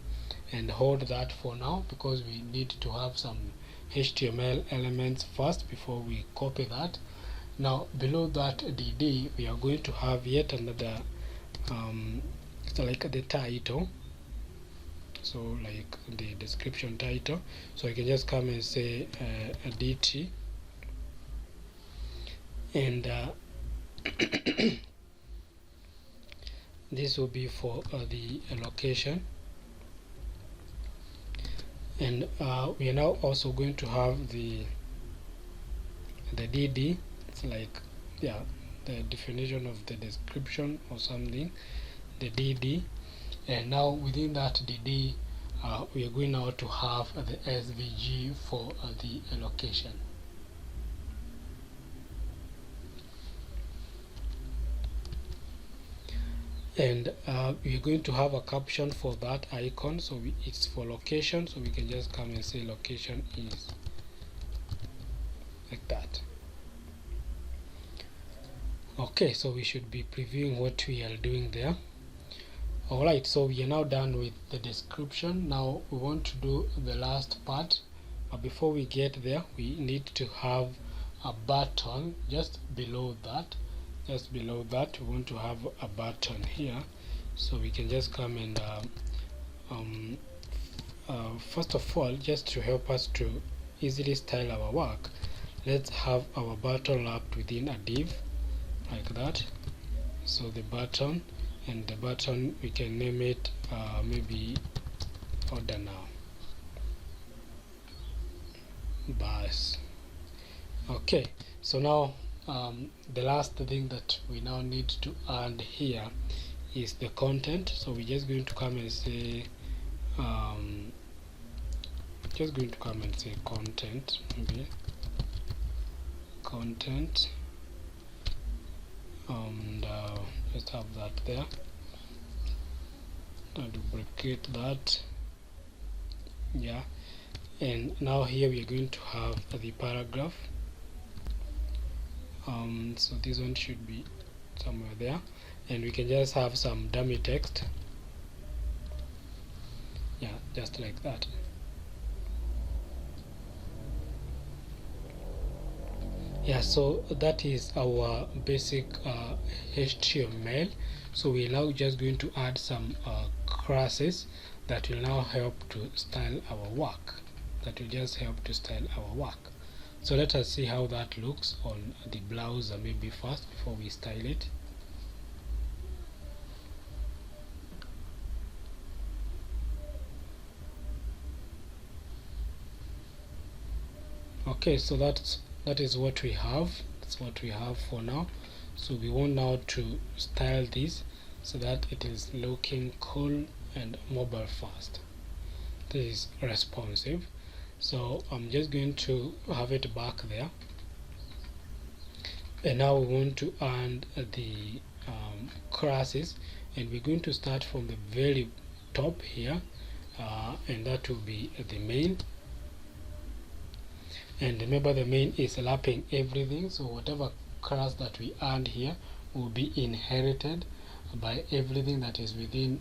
and hold that for now, because we need to have some HTML elements first before we copy that. Now below that DD, we are going to have yet another so like the title, so like the description title. So I can just come and say a DT, and this will be for the location. And we are now also going to have the DD. It's like, yeah, the definition of the description or something, the DD. And now within that DD, we are going now to have the SVG for the location. And we are going to have a caption for that icon. So it's for location, so we can just come and say location is like that. Okay, so we should be previewing what we are doing there. Alright, so we are now done with the description. Now we want to do the last part. Before we get there, we need to have a button just below that. Just below that, we want to have a button here. So we can just come and first of all, just to help us to easily style our work, let's have our button wrapped within a div like that. So the button, and the button we can name it maybe order now bus. Okay, so now the last thing that we now need to add here is the content. So we're just going to come and say content, maybe content, and just have that there. I'll duplicate that. Yeah, and now here we are going to have the paragraph. So this one should be somewhere there, and we can just have some dummy text. Yeah, just like that. Yeah, so that is our basic HTML. So we're now just going to add some classes that will now help to style our work. So let us see how that looks on the browser maybe first before we style it. Okay, so that is what we have. That's what we have for now. So we want now to style this so that it is looking cool and mobile fast. This is responsive. So I'm just going to have it back there, and now we want to add the classes, and we're going to start from the very top here, and that will be the main. And remember, the main is lapping everything, so whatever class that we add here will be inherited by everything that is within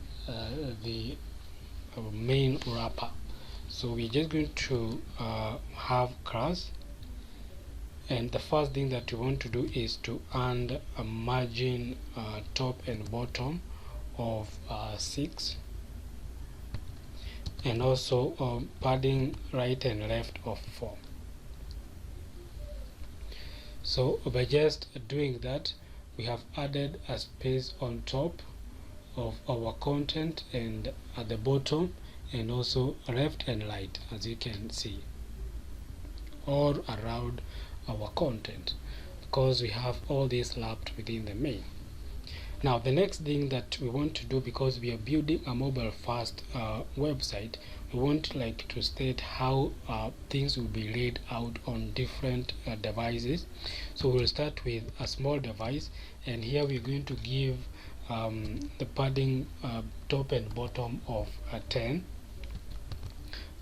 the main wrapper. So we're just going to have class, and the first thing that we want to do is to add a margin top and bottom of 6, and also padding right and left of 4. So by just doing that, we have added a space on top of our content and at the bottom, and also left and right, as you can see, all around our content, because we have all this lapped within the main. Now the next thing that we want to do, because we are building a mobile first website, we want to state how things will be laid out on different devices. So we'll start with a small device, and here we're going to give the padding top and bottom of 10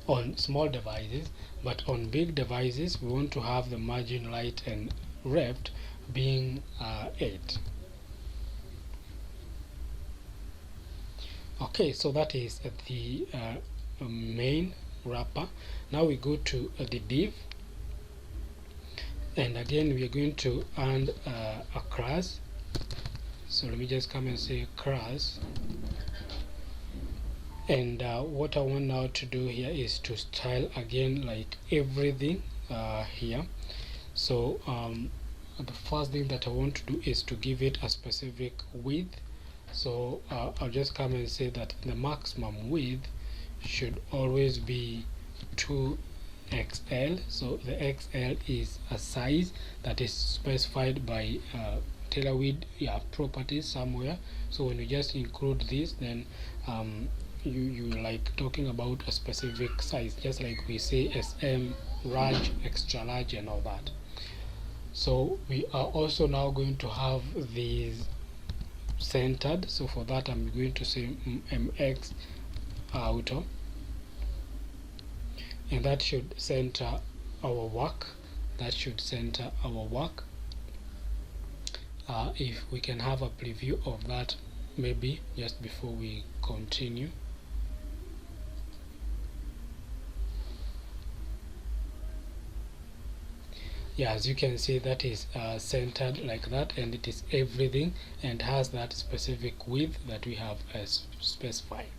on small devices, but on big devices we want to have the margin right and left being 8. Okay, so that is the main wrapper. Now we go to the div, and again we are going to add a class. So let me just come and say class, and what I want now to do here is to style again like everything here. So the first thing that I want to do is to give it a specific width. So I'll just come and say that the maximum width should always be 2XL. So the XL is a size that is specified by Tailwind properties somewhere. So when you just include this, then you like talking about a specific size, just like we say SM, large, extra large, and all that. So we are also now going to have these centered. So for that I'm going to say MX auto, and that should center our work. If we can have a preview of that maybe just before we continue. Yeah, as you can see, that is centered like that, and it is everything and has that specific width that we have specified.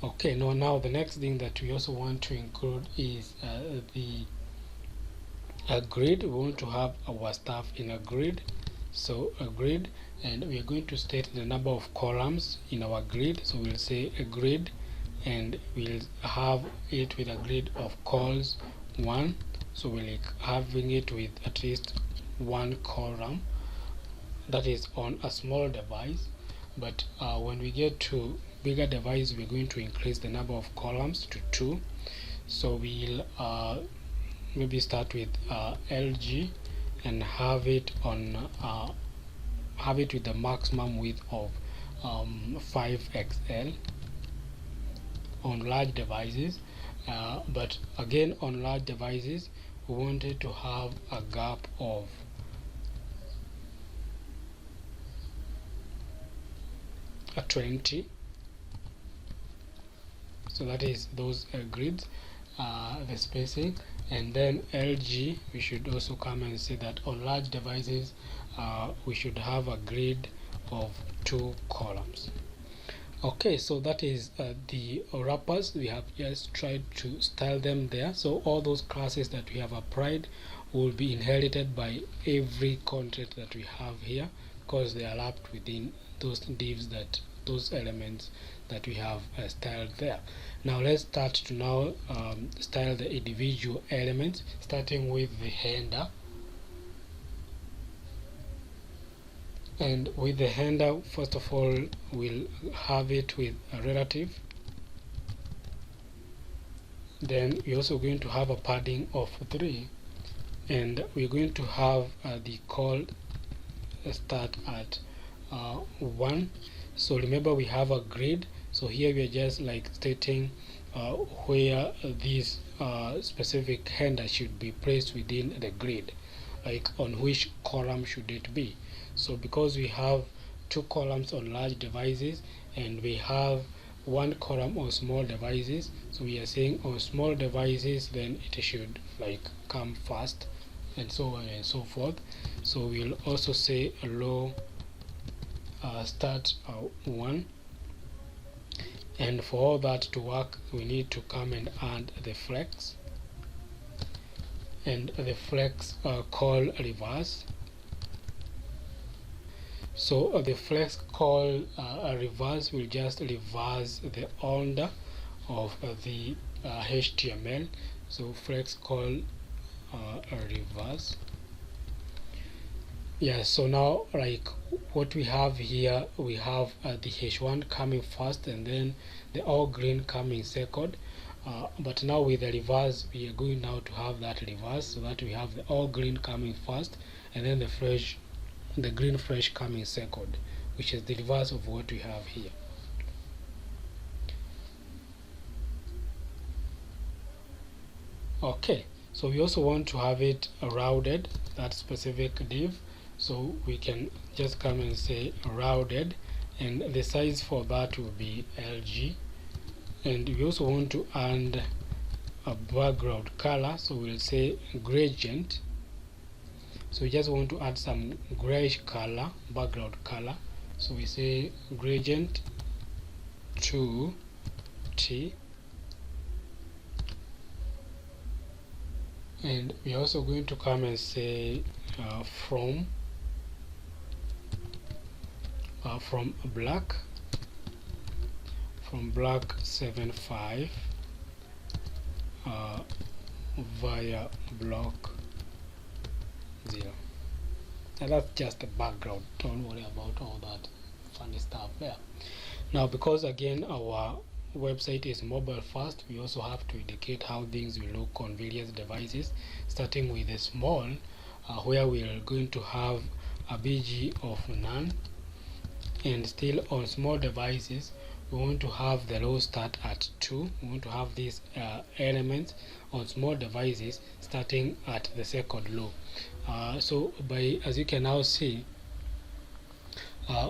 Okay, now the next thing that we also want to include is a grid. We want to have our stuff in a grid. So a grid, and we are going to state the number of columns in our grid. So we'll say a grid, and we'll have it with a grid of calls 1. So we're having it with at least 1 column. That is on a small device, but when we get to bigger device, we're going to increase the number of columns to 2. So we'll maybe start with LG and have it on with the maximum width of 5XL on large devices. But again, on large devices we wanted to have a gap of 20. So that is those grids, the spacing. And then LG, we should also come and say that on large devices we should have a grid of 2 columns. Okay, so that is the wrappers. We have just tried to style them there. So all those classes that we have applied will be inherited by every content that we have here, because they are wrapped within those divs, those elements that we have styled there. Now let's start to now style the individual elements, starting with the header. And with the header, first of all, we'll have it with a relative. Then we're also going to have a padding of 3, and we're going to have the call start at 1. So remember, we have a grid. So here we are just like stating where this specific header should be placed within the grid, like on which column should it be. So because we have two columns on large devices and we have one column on small devices, so we are saying on small devices then it should like come first, and so on and so forth. So we'll also say allow start 1, and for all that to work we need to come and add the flex, and the flex call reverse. So the flex call reverse will just reverse the order of the HTML. So flex call reverse. Yeah, so now like what we have here, we have the H1 coming first and then the all green coming second, but now with the reverse we are going now to have that reverse, so that we have the all green coming first and then the green fresh coming second, which is the reverse of what we have here. Okay, so we also want to have it rounded, that specific div, so we can just come and say rounded, and the size for that will be LG. And we also want to add a background color, so we'll say gradient. So we just want to add some grayish color, background color, so we say gradient 2T. And we're also going to come and say from black 75 via block 0. And that's just the background, don't worry about all that funny stuff there. Now because again our website is mobile first, we also have to indicate how things will look on various devices, starting with the small where we are going to have a BG of none, and still on small devices we want to have the row start at 2. We want to have these elements on small devices starting at the second row. So as you can now see,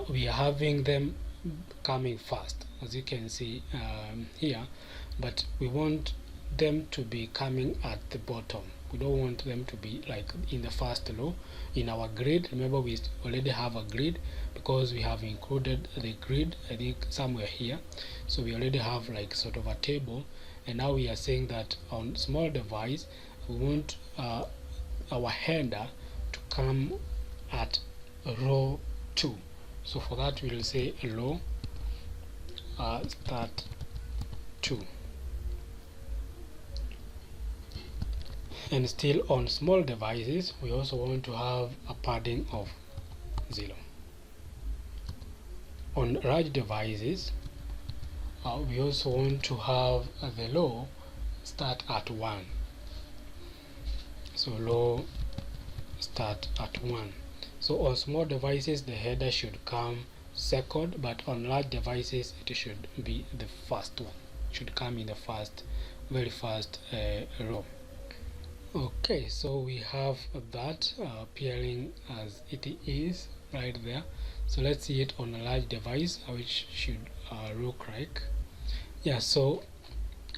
we are having them coming first, as you can see here, but we want them to be coming at the bottom. We don't want them to be like in the first row in our grid. Remember, we already have a grid because we have included the grid, I think somewhere here. So we already have like sort of a table, and now we are saying that on small device we want our header to come at row 2. So for that we will say row start 2. And still on small devices we also want to have a padding of 0. On large devices we also want to have the row start at 1. So row start at 1. So on small devices the header should come second, but on large devices it should be the first one, should come in the very first row. Okay, so we have that appearing as it is right there. So let's see it on a large device, how it should look like. So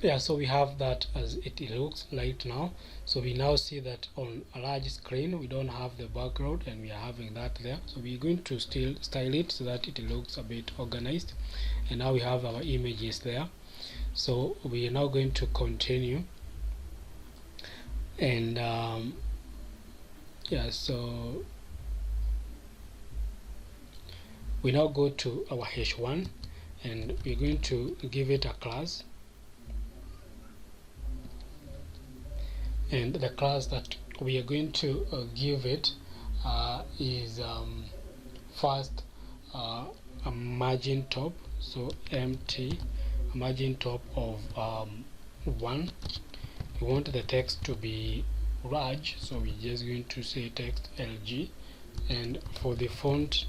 we have that as it looks right now. So we now see that on a large screen we don't have the background, and we are having that there. So we're going to still style it so that it looks a bit organized, and now we have our images there. So we are now going to continue, and so we now go to our H1 and we're going to give it a class, and the class that we are going to give it is first a margin top, so empty margin top of 1. We want the text to be large, so we're just going to say text LG, and for the font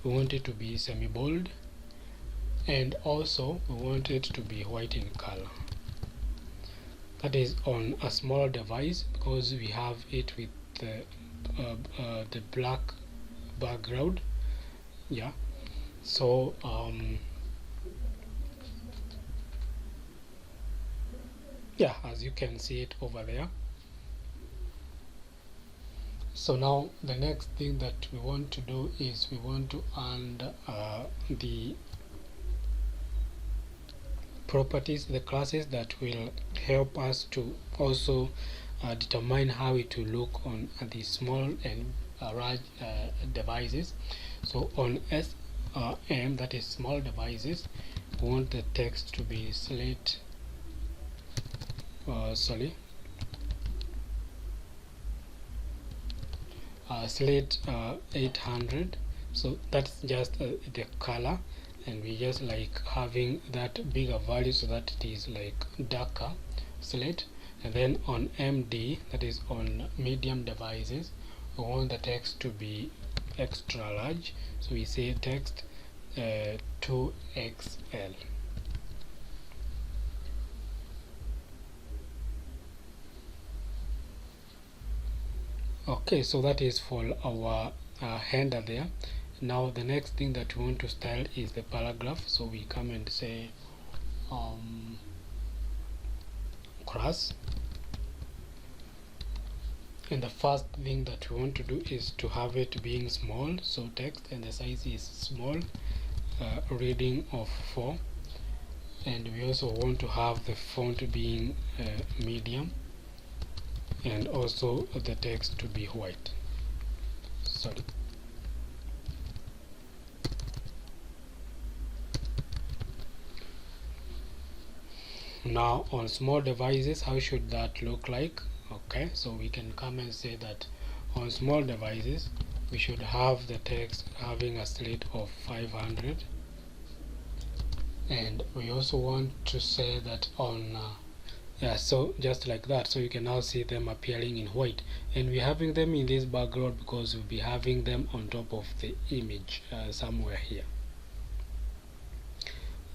we want it to be semi-bold, and also we want it to be white in color. That is on a smaller device because we have it with the black background. Yeah, so yeah, as you can see it over there. So now the next thing that we want to do is we want to add the properties, the classes that will help us to also determine how it will look on the small and large devices. So on SM, that is small devices, we want the text to be slate slate 800. So that's just the color, and we just like having that bigger value so that it is like darker slate. And then on MD, that is on medium devices, we want the text to be extra large, so we say text 2XL. Okay, so that is for our header there. Now the next thing that we want to style is the paragraph, so we come and say class, and the first thing that we want to do is to have it being small, so text and the size is small, reading of 4, and we also want to have the font being medium, and also the text to be white. Sorry. Now on small devices, how should that look like? Okay, so we can come and say that on small devices we should have the text having a slate of 500, and we also want to say that on yeah, so just like that, so you can now see them appearing in white, and we're having them in this background because we'll be having them on top of the image somewhere here.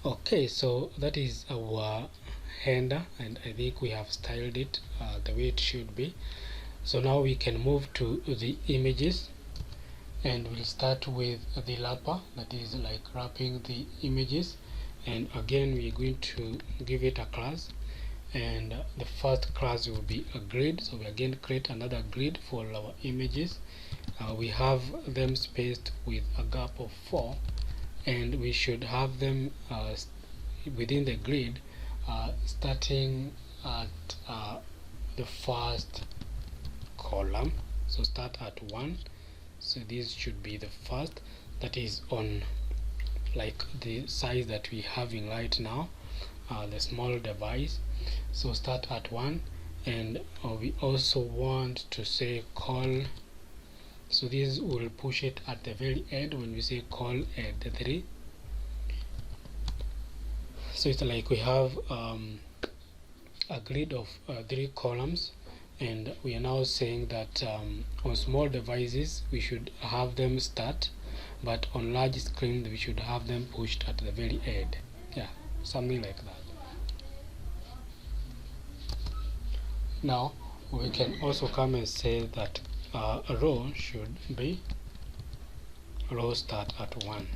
Okay, so that is our header, and I think we have styled it the way it should be. So now we can move to the images, and we'll start with the wrapper, that is like wrapping the images. And again, we're going to give it a class, and the first class will be a grid. So we again create another grid for our images. We have them spaced with a gap of 4, and we should have them within the grid starting at the first column. So start at 1, so this should be the first, that is on like the size that we're having right now, the small device. So start at 1, and we also want to say call, so this will push it at the very end when we say call at the 3. So it's like we have a grid of 3 columns, and we are now saying that on small devices we should have them start, but on large screen we should have them pushed at the very end. Yeah, something like that. Now we can also come and say that a row should be row start at 1,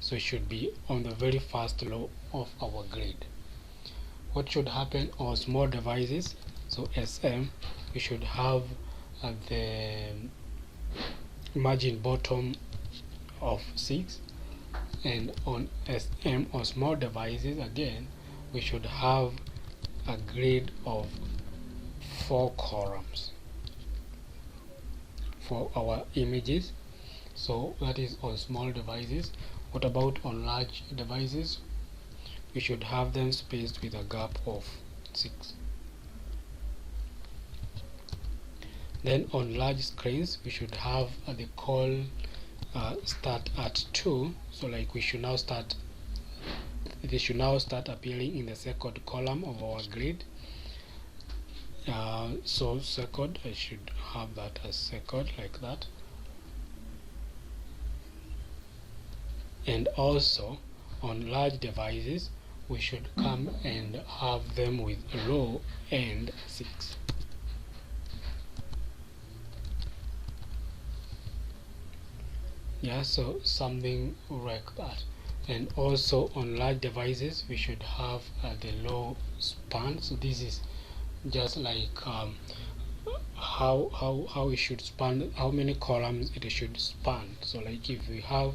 so it should be on the very first row of our grid. What should happen on small devices? So SM, we should have the margin bottom of 6, and on SM, on small devices, again we should have a grid of 4 columns for our images. So that is on small devices. What about on large devices? We should have them spaced with a gap of 6. Then on large screens we should have the call start at 2, so like we should now start, they should now start appearing in the second column of our grid. So second, I should have that as second, like that. And also on large devices we should come and have them with row and 6. Yeah, so something like that. And also on large devices we should have the low span. So this is just like how it should span, how many columns it should span. So like if we have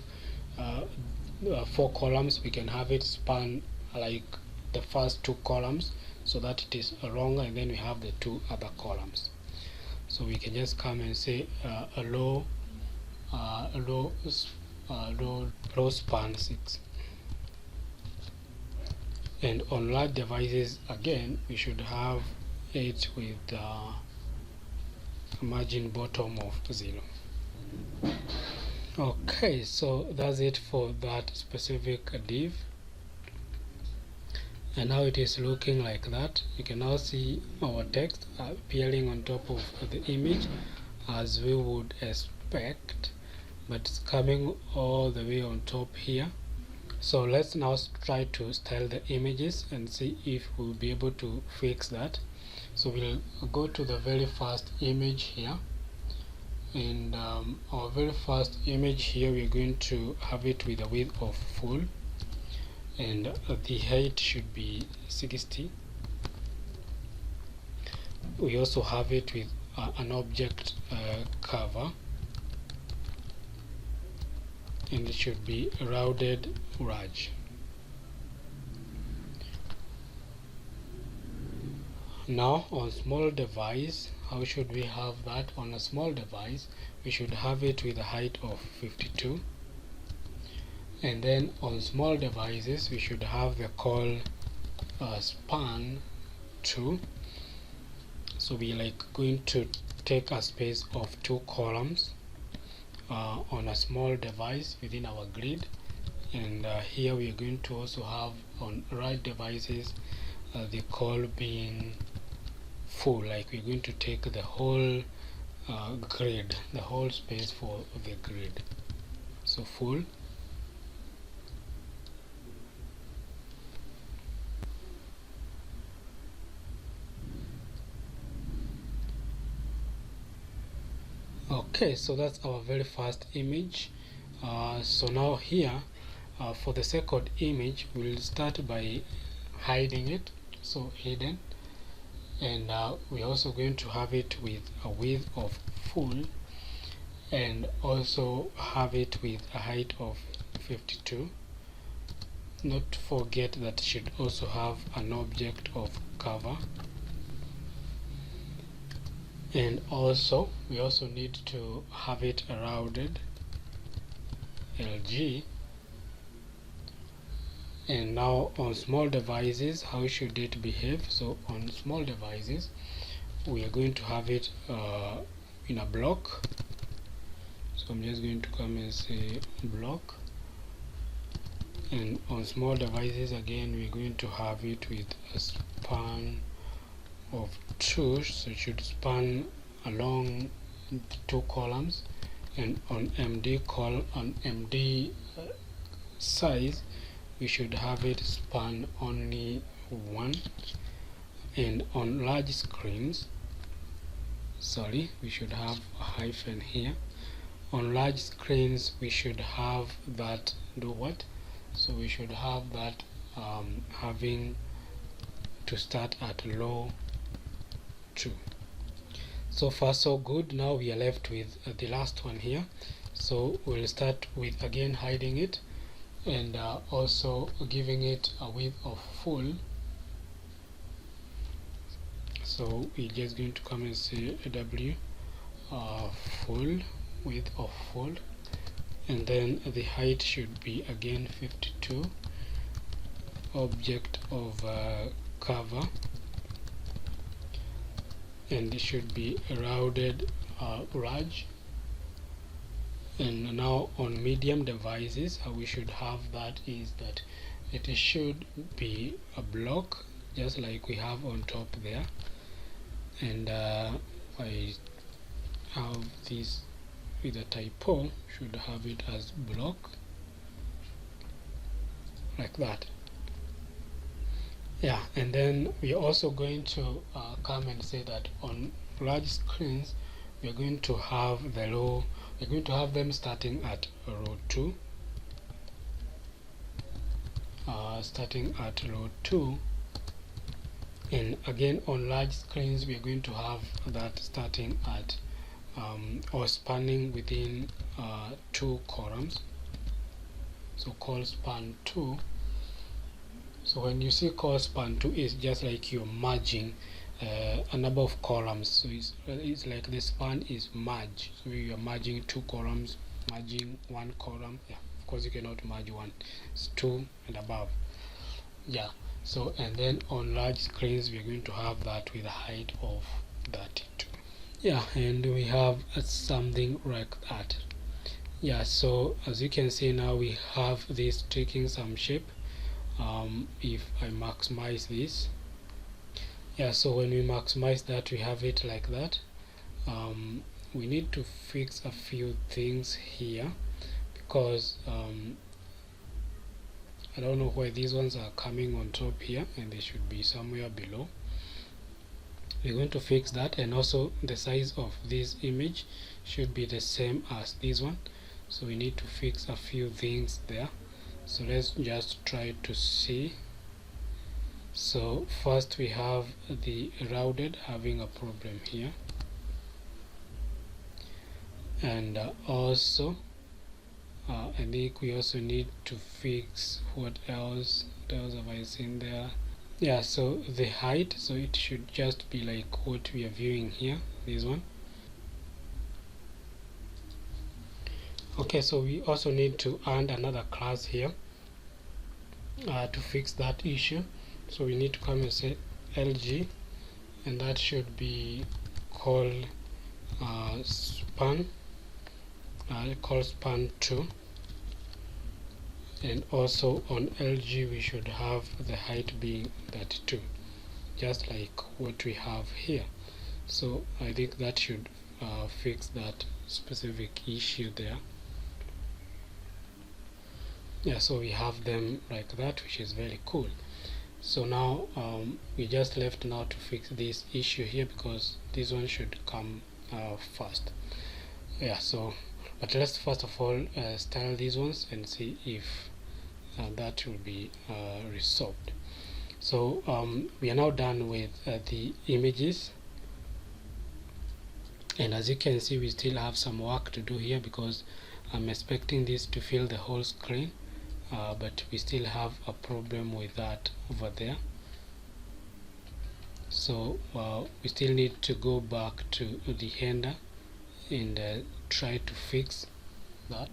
4 columns, we can have it span like the first 2 columns so that it is longer, and then we have the 2 other columns. So we can just come and say a low span 6. And on large devices again we should have it with a margin bottom of 0. Okay, so that's it for that specific div, and now it is looking like that. You can now see our text appearing on top of the image as we would expect, but it's coming all the way on top here. So let's now try to style the images and see if we'll be able to fix that. So we'll go to the very first image here, and our very first image here we're going to have it with a width of full, and the height should be 60. We also have it with an object cover, and it should be rounded raj. Now on small device, how should we have that? On a small device we should have it with a height of 52, and then on small devices we should have the call span 2. So we like going to take a space of 2 columns on a small device within our grid, and here we are going to also have on right devices the call being full, like we're going to take the whole grid, the whole space for the grid. So full. Okay, so that's our very first image. So now here for the second image we'll start by hiding it, so hidden, and we're also going to have it with a width of full, and also have it with a height of 52. Not forget that it should also have an object of cover, and also we also need to have it rounded LG. And now on small devices, how should it behave? So on small devices we are going to have it in a block. So I'm just going to come and say block, and on small devices again we're going to have it with a span of 2, so it should span along 2 columns, and on MD size we should have it span only 1, and on large screens, sorry, we should have a hyphen here. On large screens we should have that do what? So we should have that having to start at low 2. So far so good. Now we are left with the last one here, so we'll start with again hiding it, and also giving it a width of full. So we're just going to come and say w full, width of full, and then the height should be again 52, object of cover, and it should be rounded raj. And now on medium devices, how we should have that is that it should be a block just like we have on top there, and I have this with a typo, should have it as block, like that. Yeah, and then we're also going to come and say that on large screens we're going to have the row, we're going to have them starting at row 2, and again on large screens we're going to have that starting at or spanning within 2 columns, so call span 2. So when you see call span 2, is just like you're merging a number of columns, so it's like the span is merged, so you're merging 2 columns, merging 1 column. Yeah, of course you cannot merge one, it's 2 and above. Yeah, so and then on large screens we're going to have that with a height of 32. Yeah, and we have something like that. Yeah, so as you can see now we have this taking some shape. If I maximize this, yeah, so when we maximize that we have it like that. We need to fix a few things here because I don't know why these ones are coming on top here and they should be somewhere below. We're going to fix that, and also the size of this image should be the same as this one, so we need to fix a few things there. So let's just try to see. So first we have the rounded having a problem here, and also I think we also need to fix what else have I seen there. Yeah, so the height, so it should just be like what we are viewing here, this one. Okay, so we also need to add another class here to fix that issue. So we need to come and say LG, and that should be called span, called span 2, and also on LG we should have the height being 32, just like what we have here. So I think that should fix that specific issue there. Yeah, so we have them like that, which is very cool. So now we just left now to fix this issue here, because this one should come first. Yeah, so but let's first of all style these ones and see if that will be resolved. So we are now done with the images, and as you can see we still have some work to do here, because I'm expecting this to fill the whole screen, but we still have a problem with that over there. So we still need to go back to the header and try to fix that.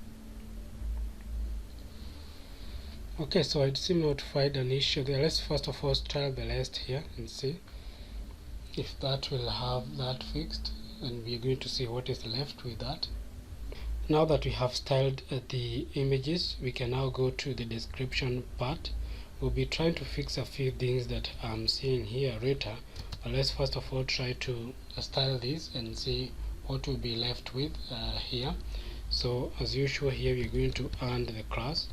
Okay, so I seem not to find an issue there. Let's first of all style the list here and see if that will have that fixed, and we're going to see what is left with that. Now that we have styled the images, we can now go to the description part. We'll be trying to fix a few things that I'm seeing here later, but let's first of all try to style this and see what will be left with here. So as usual here we're going to add the class.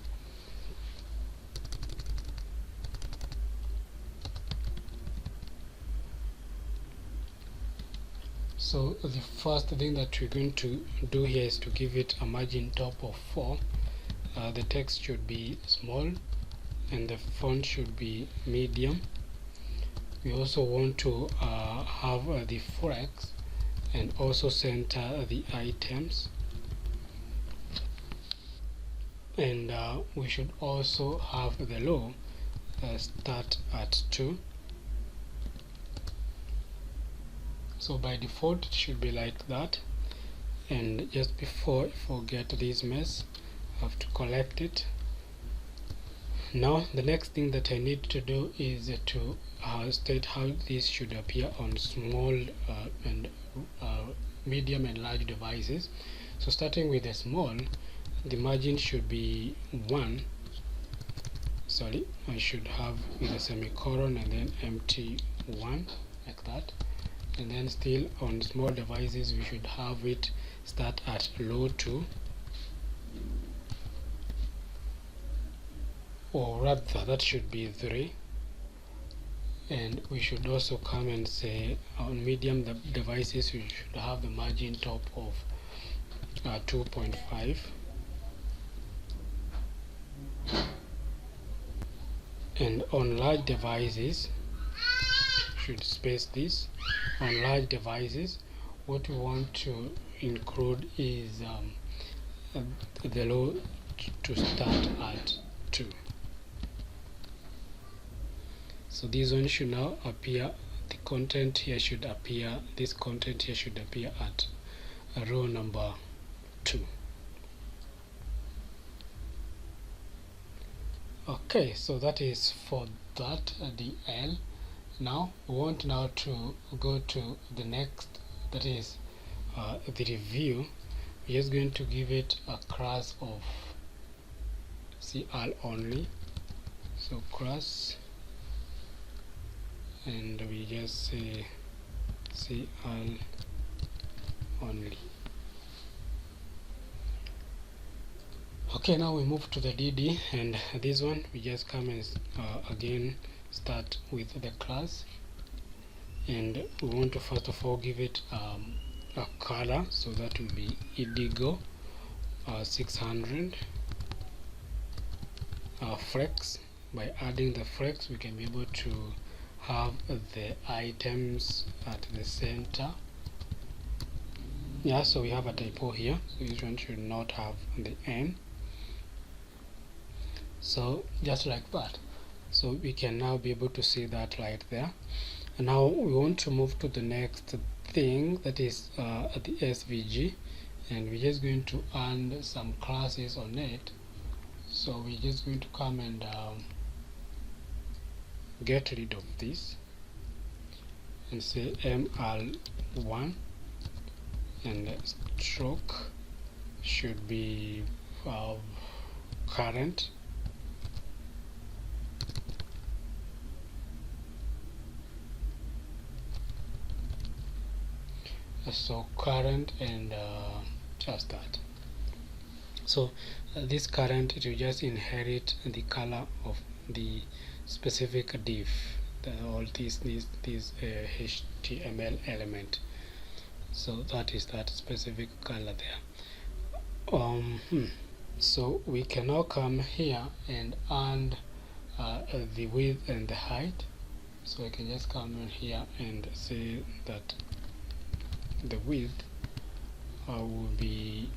So the first thing that we're going to do here is to give it a margin top of 4. The text should be small and the font should be medium. We also want to have the forex and also center the items, and we should also have the low start at 2. So by default it should be like that. And just before I forget this mess, I have to collect it. Now the next thing that I need to do is to state how this should appear on small and medium and large devices. So starting with the small, the margin should be 1. Sorry, I should have with a semicolon and then empty 1, like that. And then still on small devices we should have it start at low 2, or rather that should be 3, and we should also come and say on medium devices we should have the margin top of 2.5, and on large devices should space this. On large devices what we want to include is the low to start at 2. So this one should now appear, the content here should appear, this content here should appear at row number 2. Okay, so that is for that, the L. Now we want now to go to the next, that is the review. We're just going to give it a class of CL only, so class, and we just say CL only. Okay, now we move to the DD, and this one we just come and again start with the class, and we want to first of all give it a color, so that will be indigo 600. Flex, by adding the flex we can be able to have the items at the center. Yeah, so we have a typo here, so this one should not have the N. So just like that, so we can now be able to see that right there. And now we want to move to the next thing, that is the SVG, and we're just going to add some classes on it. So we're just going to come and get rid of this and say ML1, and stroke should be current. So current, and just that. So this current, it will just inherit the color of the specific div, all this HTML element. So that is that specific color there. So we can now come here and add the width and the height. So I can just come in here and say that the width will be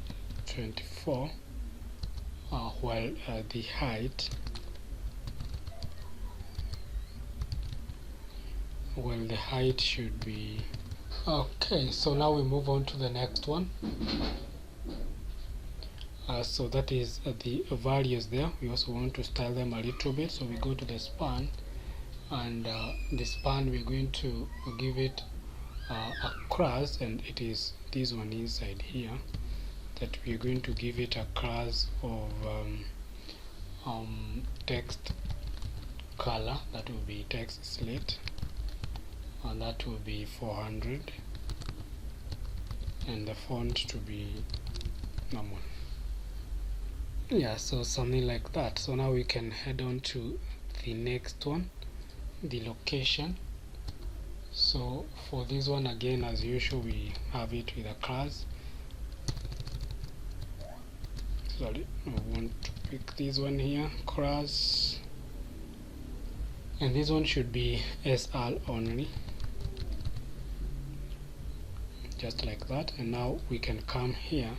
24, while the height, should be okay. So now we move on to the next one. So that is the values there. We also want to style them a little bit, so we go to the span, and the span we're going to give it a class, and it is this one inside here, that we're going to give it a class of text color, that will be text slate, and that will be 400, and the font to be normal. Yeah, so something like that. So now we can head on to the next one, the location. So for this one, again, as usual, we have it with a class. Sorry, I want to pick this one here, class, and this one should be SL only, just like that. And now we can come here,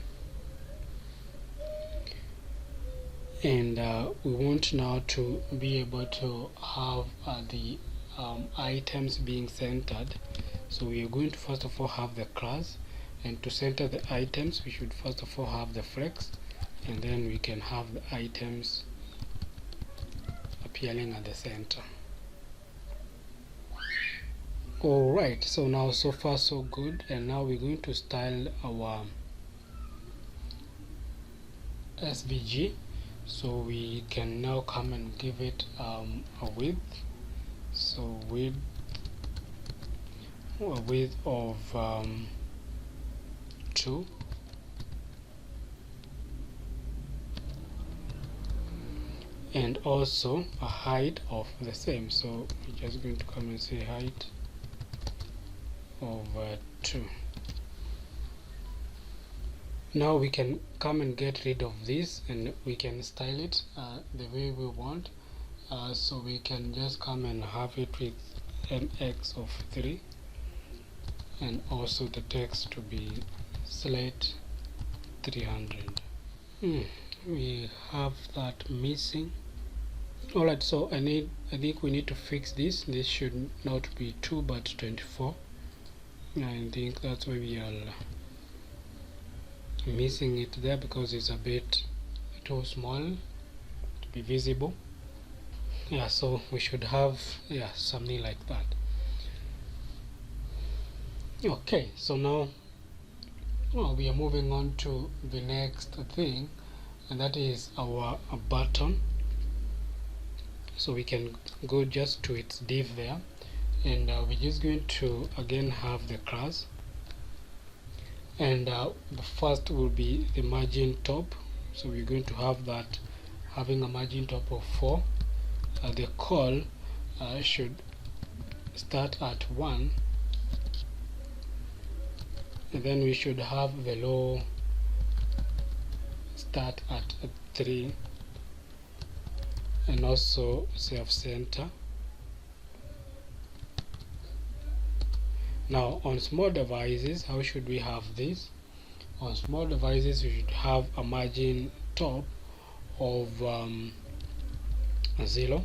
and we want now to be able to have the items being centered. So we are going to first of all have the class, and to center the items we should first of all have the flex, and then we can have the items appearing at the center. Alright, so now so far so good, and now we're going to style our SVG. So we can now come and give it a width. So width of 2, and also a height of the same. So we're just going to come and say height of 2. Now we can come and get rid of this, and we can style it the way we want. So we can just come and have it with mx of 3, and also the text to be slate 300. We have that missing. Alright, so I think we need to fix this. This should not be 2 but 24. I think that's why we are missing it there, because it's a bit too small to be visible. Yeah, so we should have something like that. Okay, so now we are moving on to the next thing, and that is our button. So we can go just to its div there, and we're just going to again have the class, and the first will be the margin top. So we're going to have that having a margin top of 4. The call should start at 1, and then we should have the low start at 3, and also self-center. Now on small devices, how should we have this? On small devices, we should have a margin top of 0,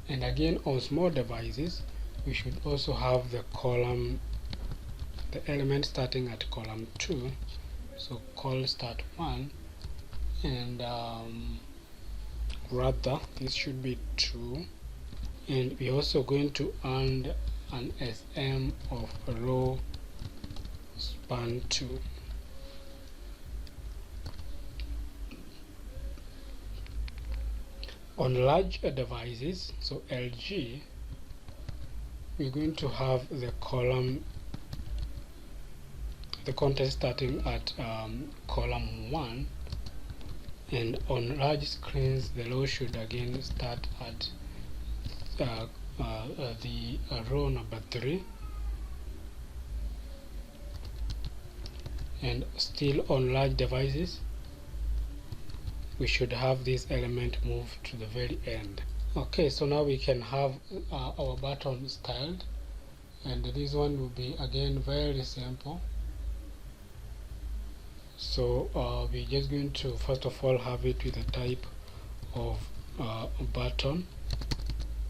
and again on small devices we should also have the column, the element starting at column 2. So call start 1, and rather this should be 2, and we're also going to add an SM of row span 2. On large devices, so LG, we're going to have the column, the content starting at column 1, and on large screens the row should again start at the row number 3, and still on large devices we should have this element moved to the very end. Okay, so now we can have our button styled, and this one will be again very simple. So we're just going to first of all have it with a type of button.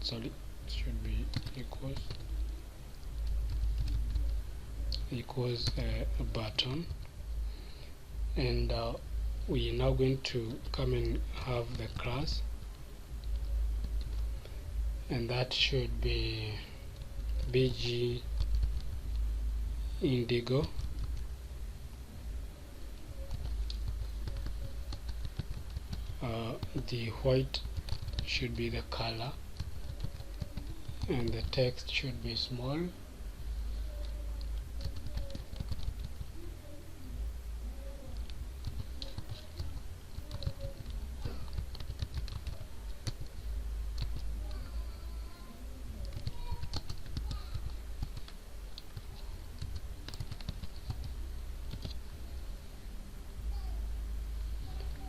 Sorry, it should be equals a button, and we are now going to come and have the class, and that should be bg indigo, the white should be the color, and the text should be small,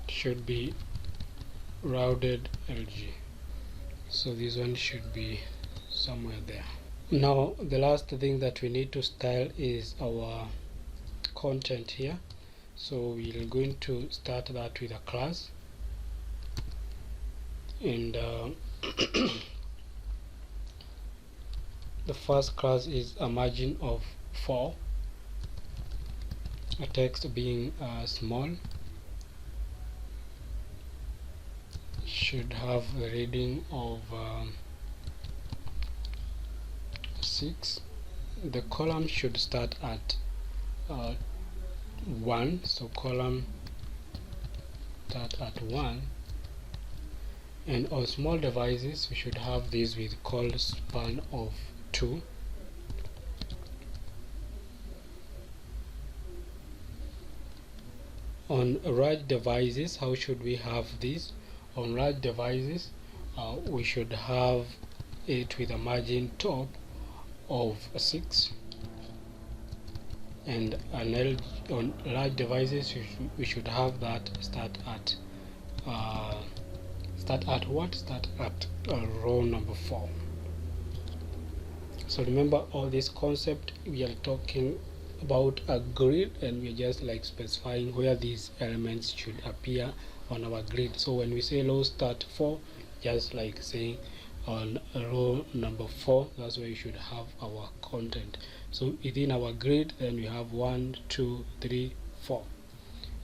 should be rounded LG. So this one should be somewhere there. Now the last thing that we need to style is our content here. So we're going to start that with a class, and the first class is a margin of 4, a text being small, should have a reading of 6. The column should start at 1, so column start at 1, and on small devices we should have this with call span of 2. On large devices, how should we have this? on large devices, we should have it with a margin top of 6, and on large devices we should have that start at row number 4. So remember, all this concept, we are talking about a grid, and we're just like specifying where these elements should appear on our grid. So when we say row start 4, just like saying on row number 4, that's where you should have our content. So within our grid, then we have 1, 2, 3, 4.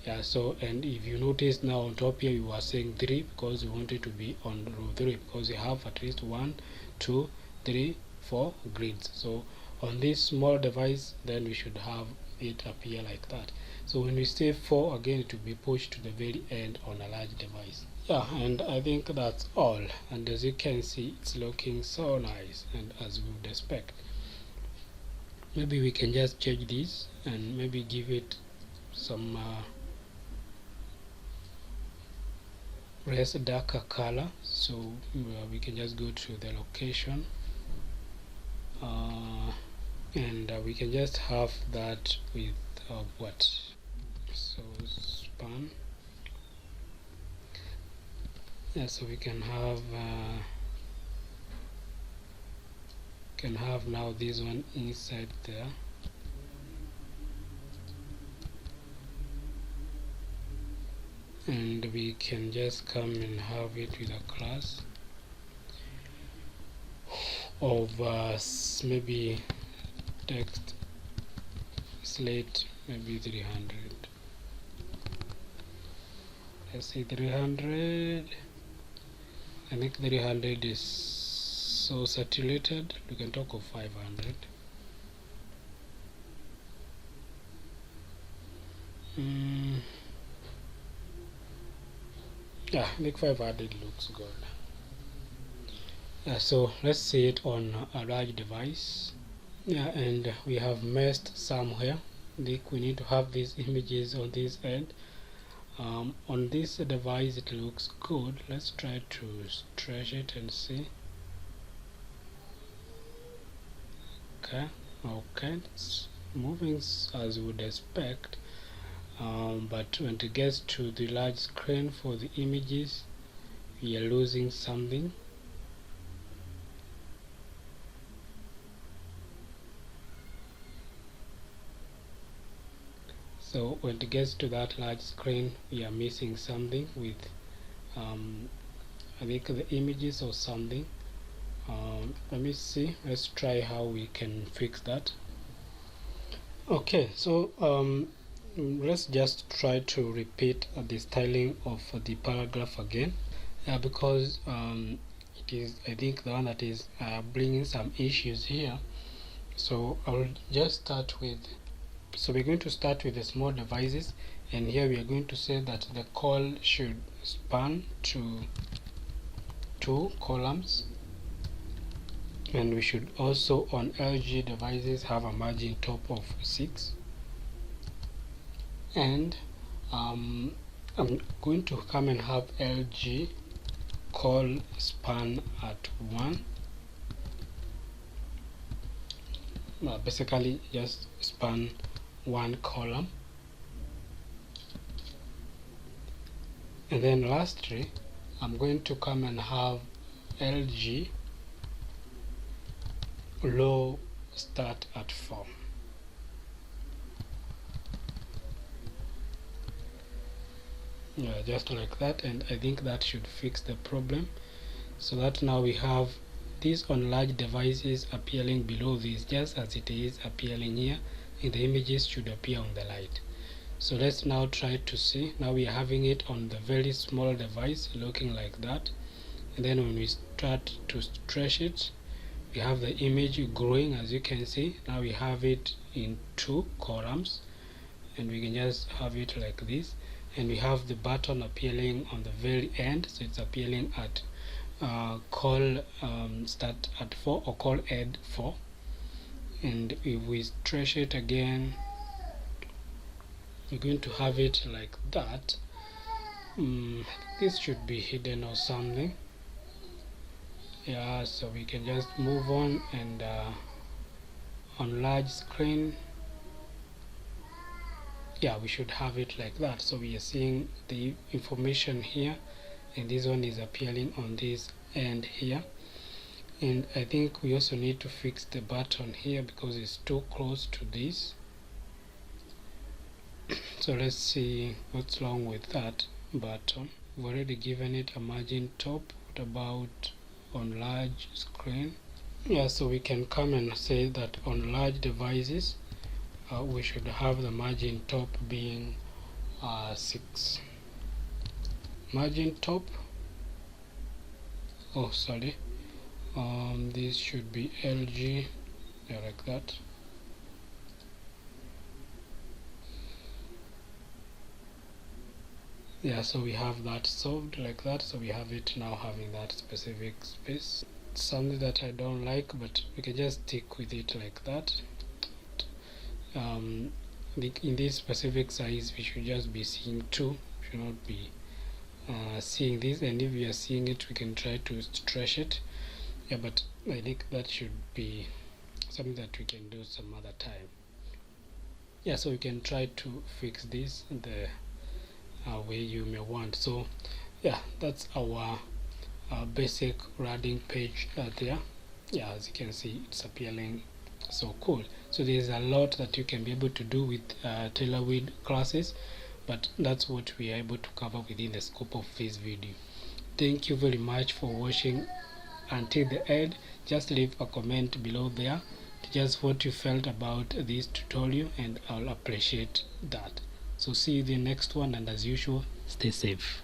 Yeah, so, and if you notice now on top here, we were saying 3 because we want it to be on row 3, because we have at least 1, 2, 3, 4 grids. So on this small device, then we should have it appear like that. So when we say 4, again, it will be pushed to the very end on a large device. Yeah, and I think that's all. And as you can see, it's looking so nice, and as we would expect. Maybe we can just change this and maybe give it some darker color. So we can just go to the location, and we can just have that with what? So span. Yeah, so we can have now this one inside there. And we can just come and have it with a class of maybe text slate, maybe 300. Let's say 300. I think 300 is so saturated. We can talk of 500. Yeah, I think 500 looks good. Yeah, so let's see it on a large device. Yeah, and we have messed somewhere. I think we need to have these images on this end. On this device it looks good. Let's try to stretch it and see. Okay, it's moving as you would expect. But when it gets to the large screen for the images, we are losing something. So when it gets to that large screen, we are missing something with I think the images or something. Let me see, let's try how we can fix that. Okay, so let's just try to repeat the styling of the paragraph again, because it is, I think, the one that is bringing some issues here. So I'll just start with, so we're going to start with the small devices, and here we are going to say that the call should span to 2 columns, and we should also on LG devices have a margin top of 6. And I'm going to come and have LG call span at 1. Basically just span 1 column. And then lastly, I'm going to come and have LG low start at 4. Yeah, just like that, and I think that should fix the problem. So that now we have this on large devices appearing below this, just as it is appearing here, and the images should appear on the light. So let's now try to see. Now we are having it on the very small device looking like that, and then when we start to stretch it, we have the image growing, as you can see. Now we have it in 2 columns, and we can just have it like this, and we have the button appearing on the very end, so it's appearing at call start at 4 or call end 4. And if we stretch it again, we're going to have it like that. this should be hidden or something. Yeah, so we can just move on, and on large screen, yeah, we should have it like that. So we are seeing the information here, and this one is appearing on this end here. And I think we also need to fix the button here because it's too close to this. So let's see what's wrong with that button. We've already given it a margin top. What about on large screen? Yeah, so we can come and say that on large devices we should have the margin top being 6. Margin top, oh sorry, this should be LG, yeah, like that. Yeah, so we have that solved like that. So we have it now having that specific space. It's something that I don't like, but we can just stick with it like that. In this specific size, we should just be seeing 2. We should not be seeing this, and if we are seeing it, we can try to stretch it. Yeah, but I think that should be something that we can do some other time. Yeah, so we can try to fix this the way you may want. So yeah, that's our basic landing page there. Yeah, as you can see, it's appearing so cool. So there's a lot that you can be able to do with Tailwind classes, but that's what we are able to cover within the scope of this video. Thank you very much for watching until the end. Just leave a comment below there, just what you felt about this tutorial, and I'll appreciate that. So see you in the next one, and as usual, stay safe.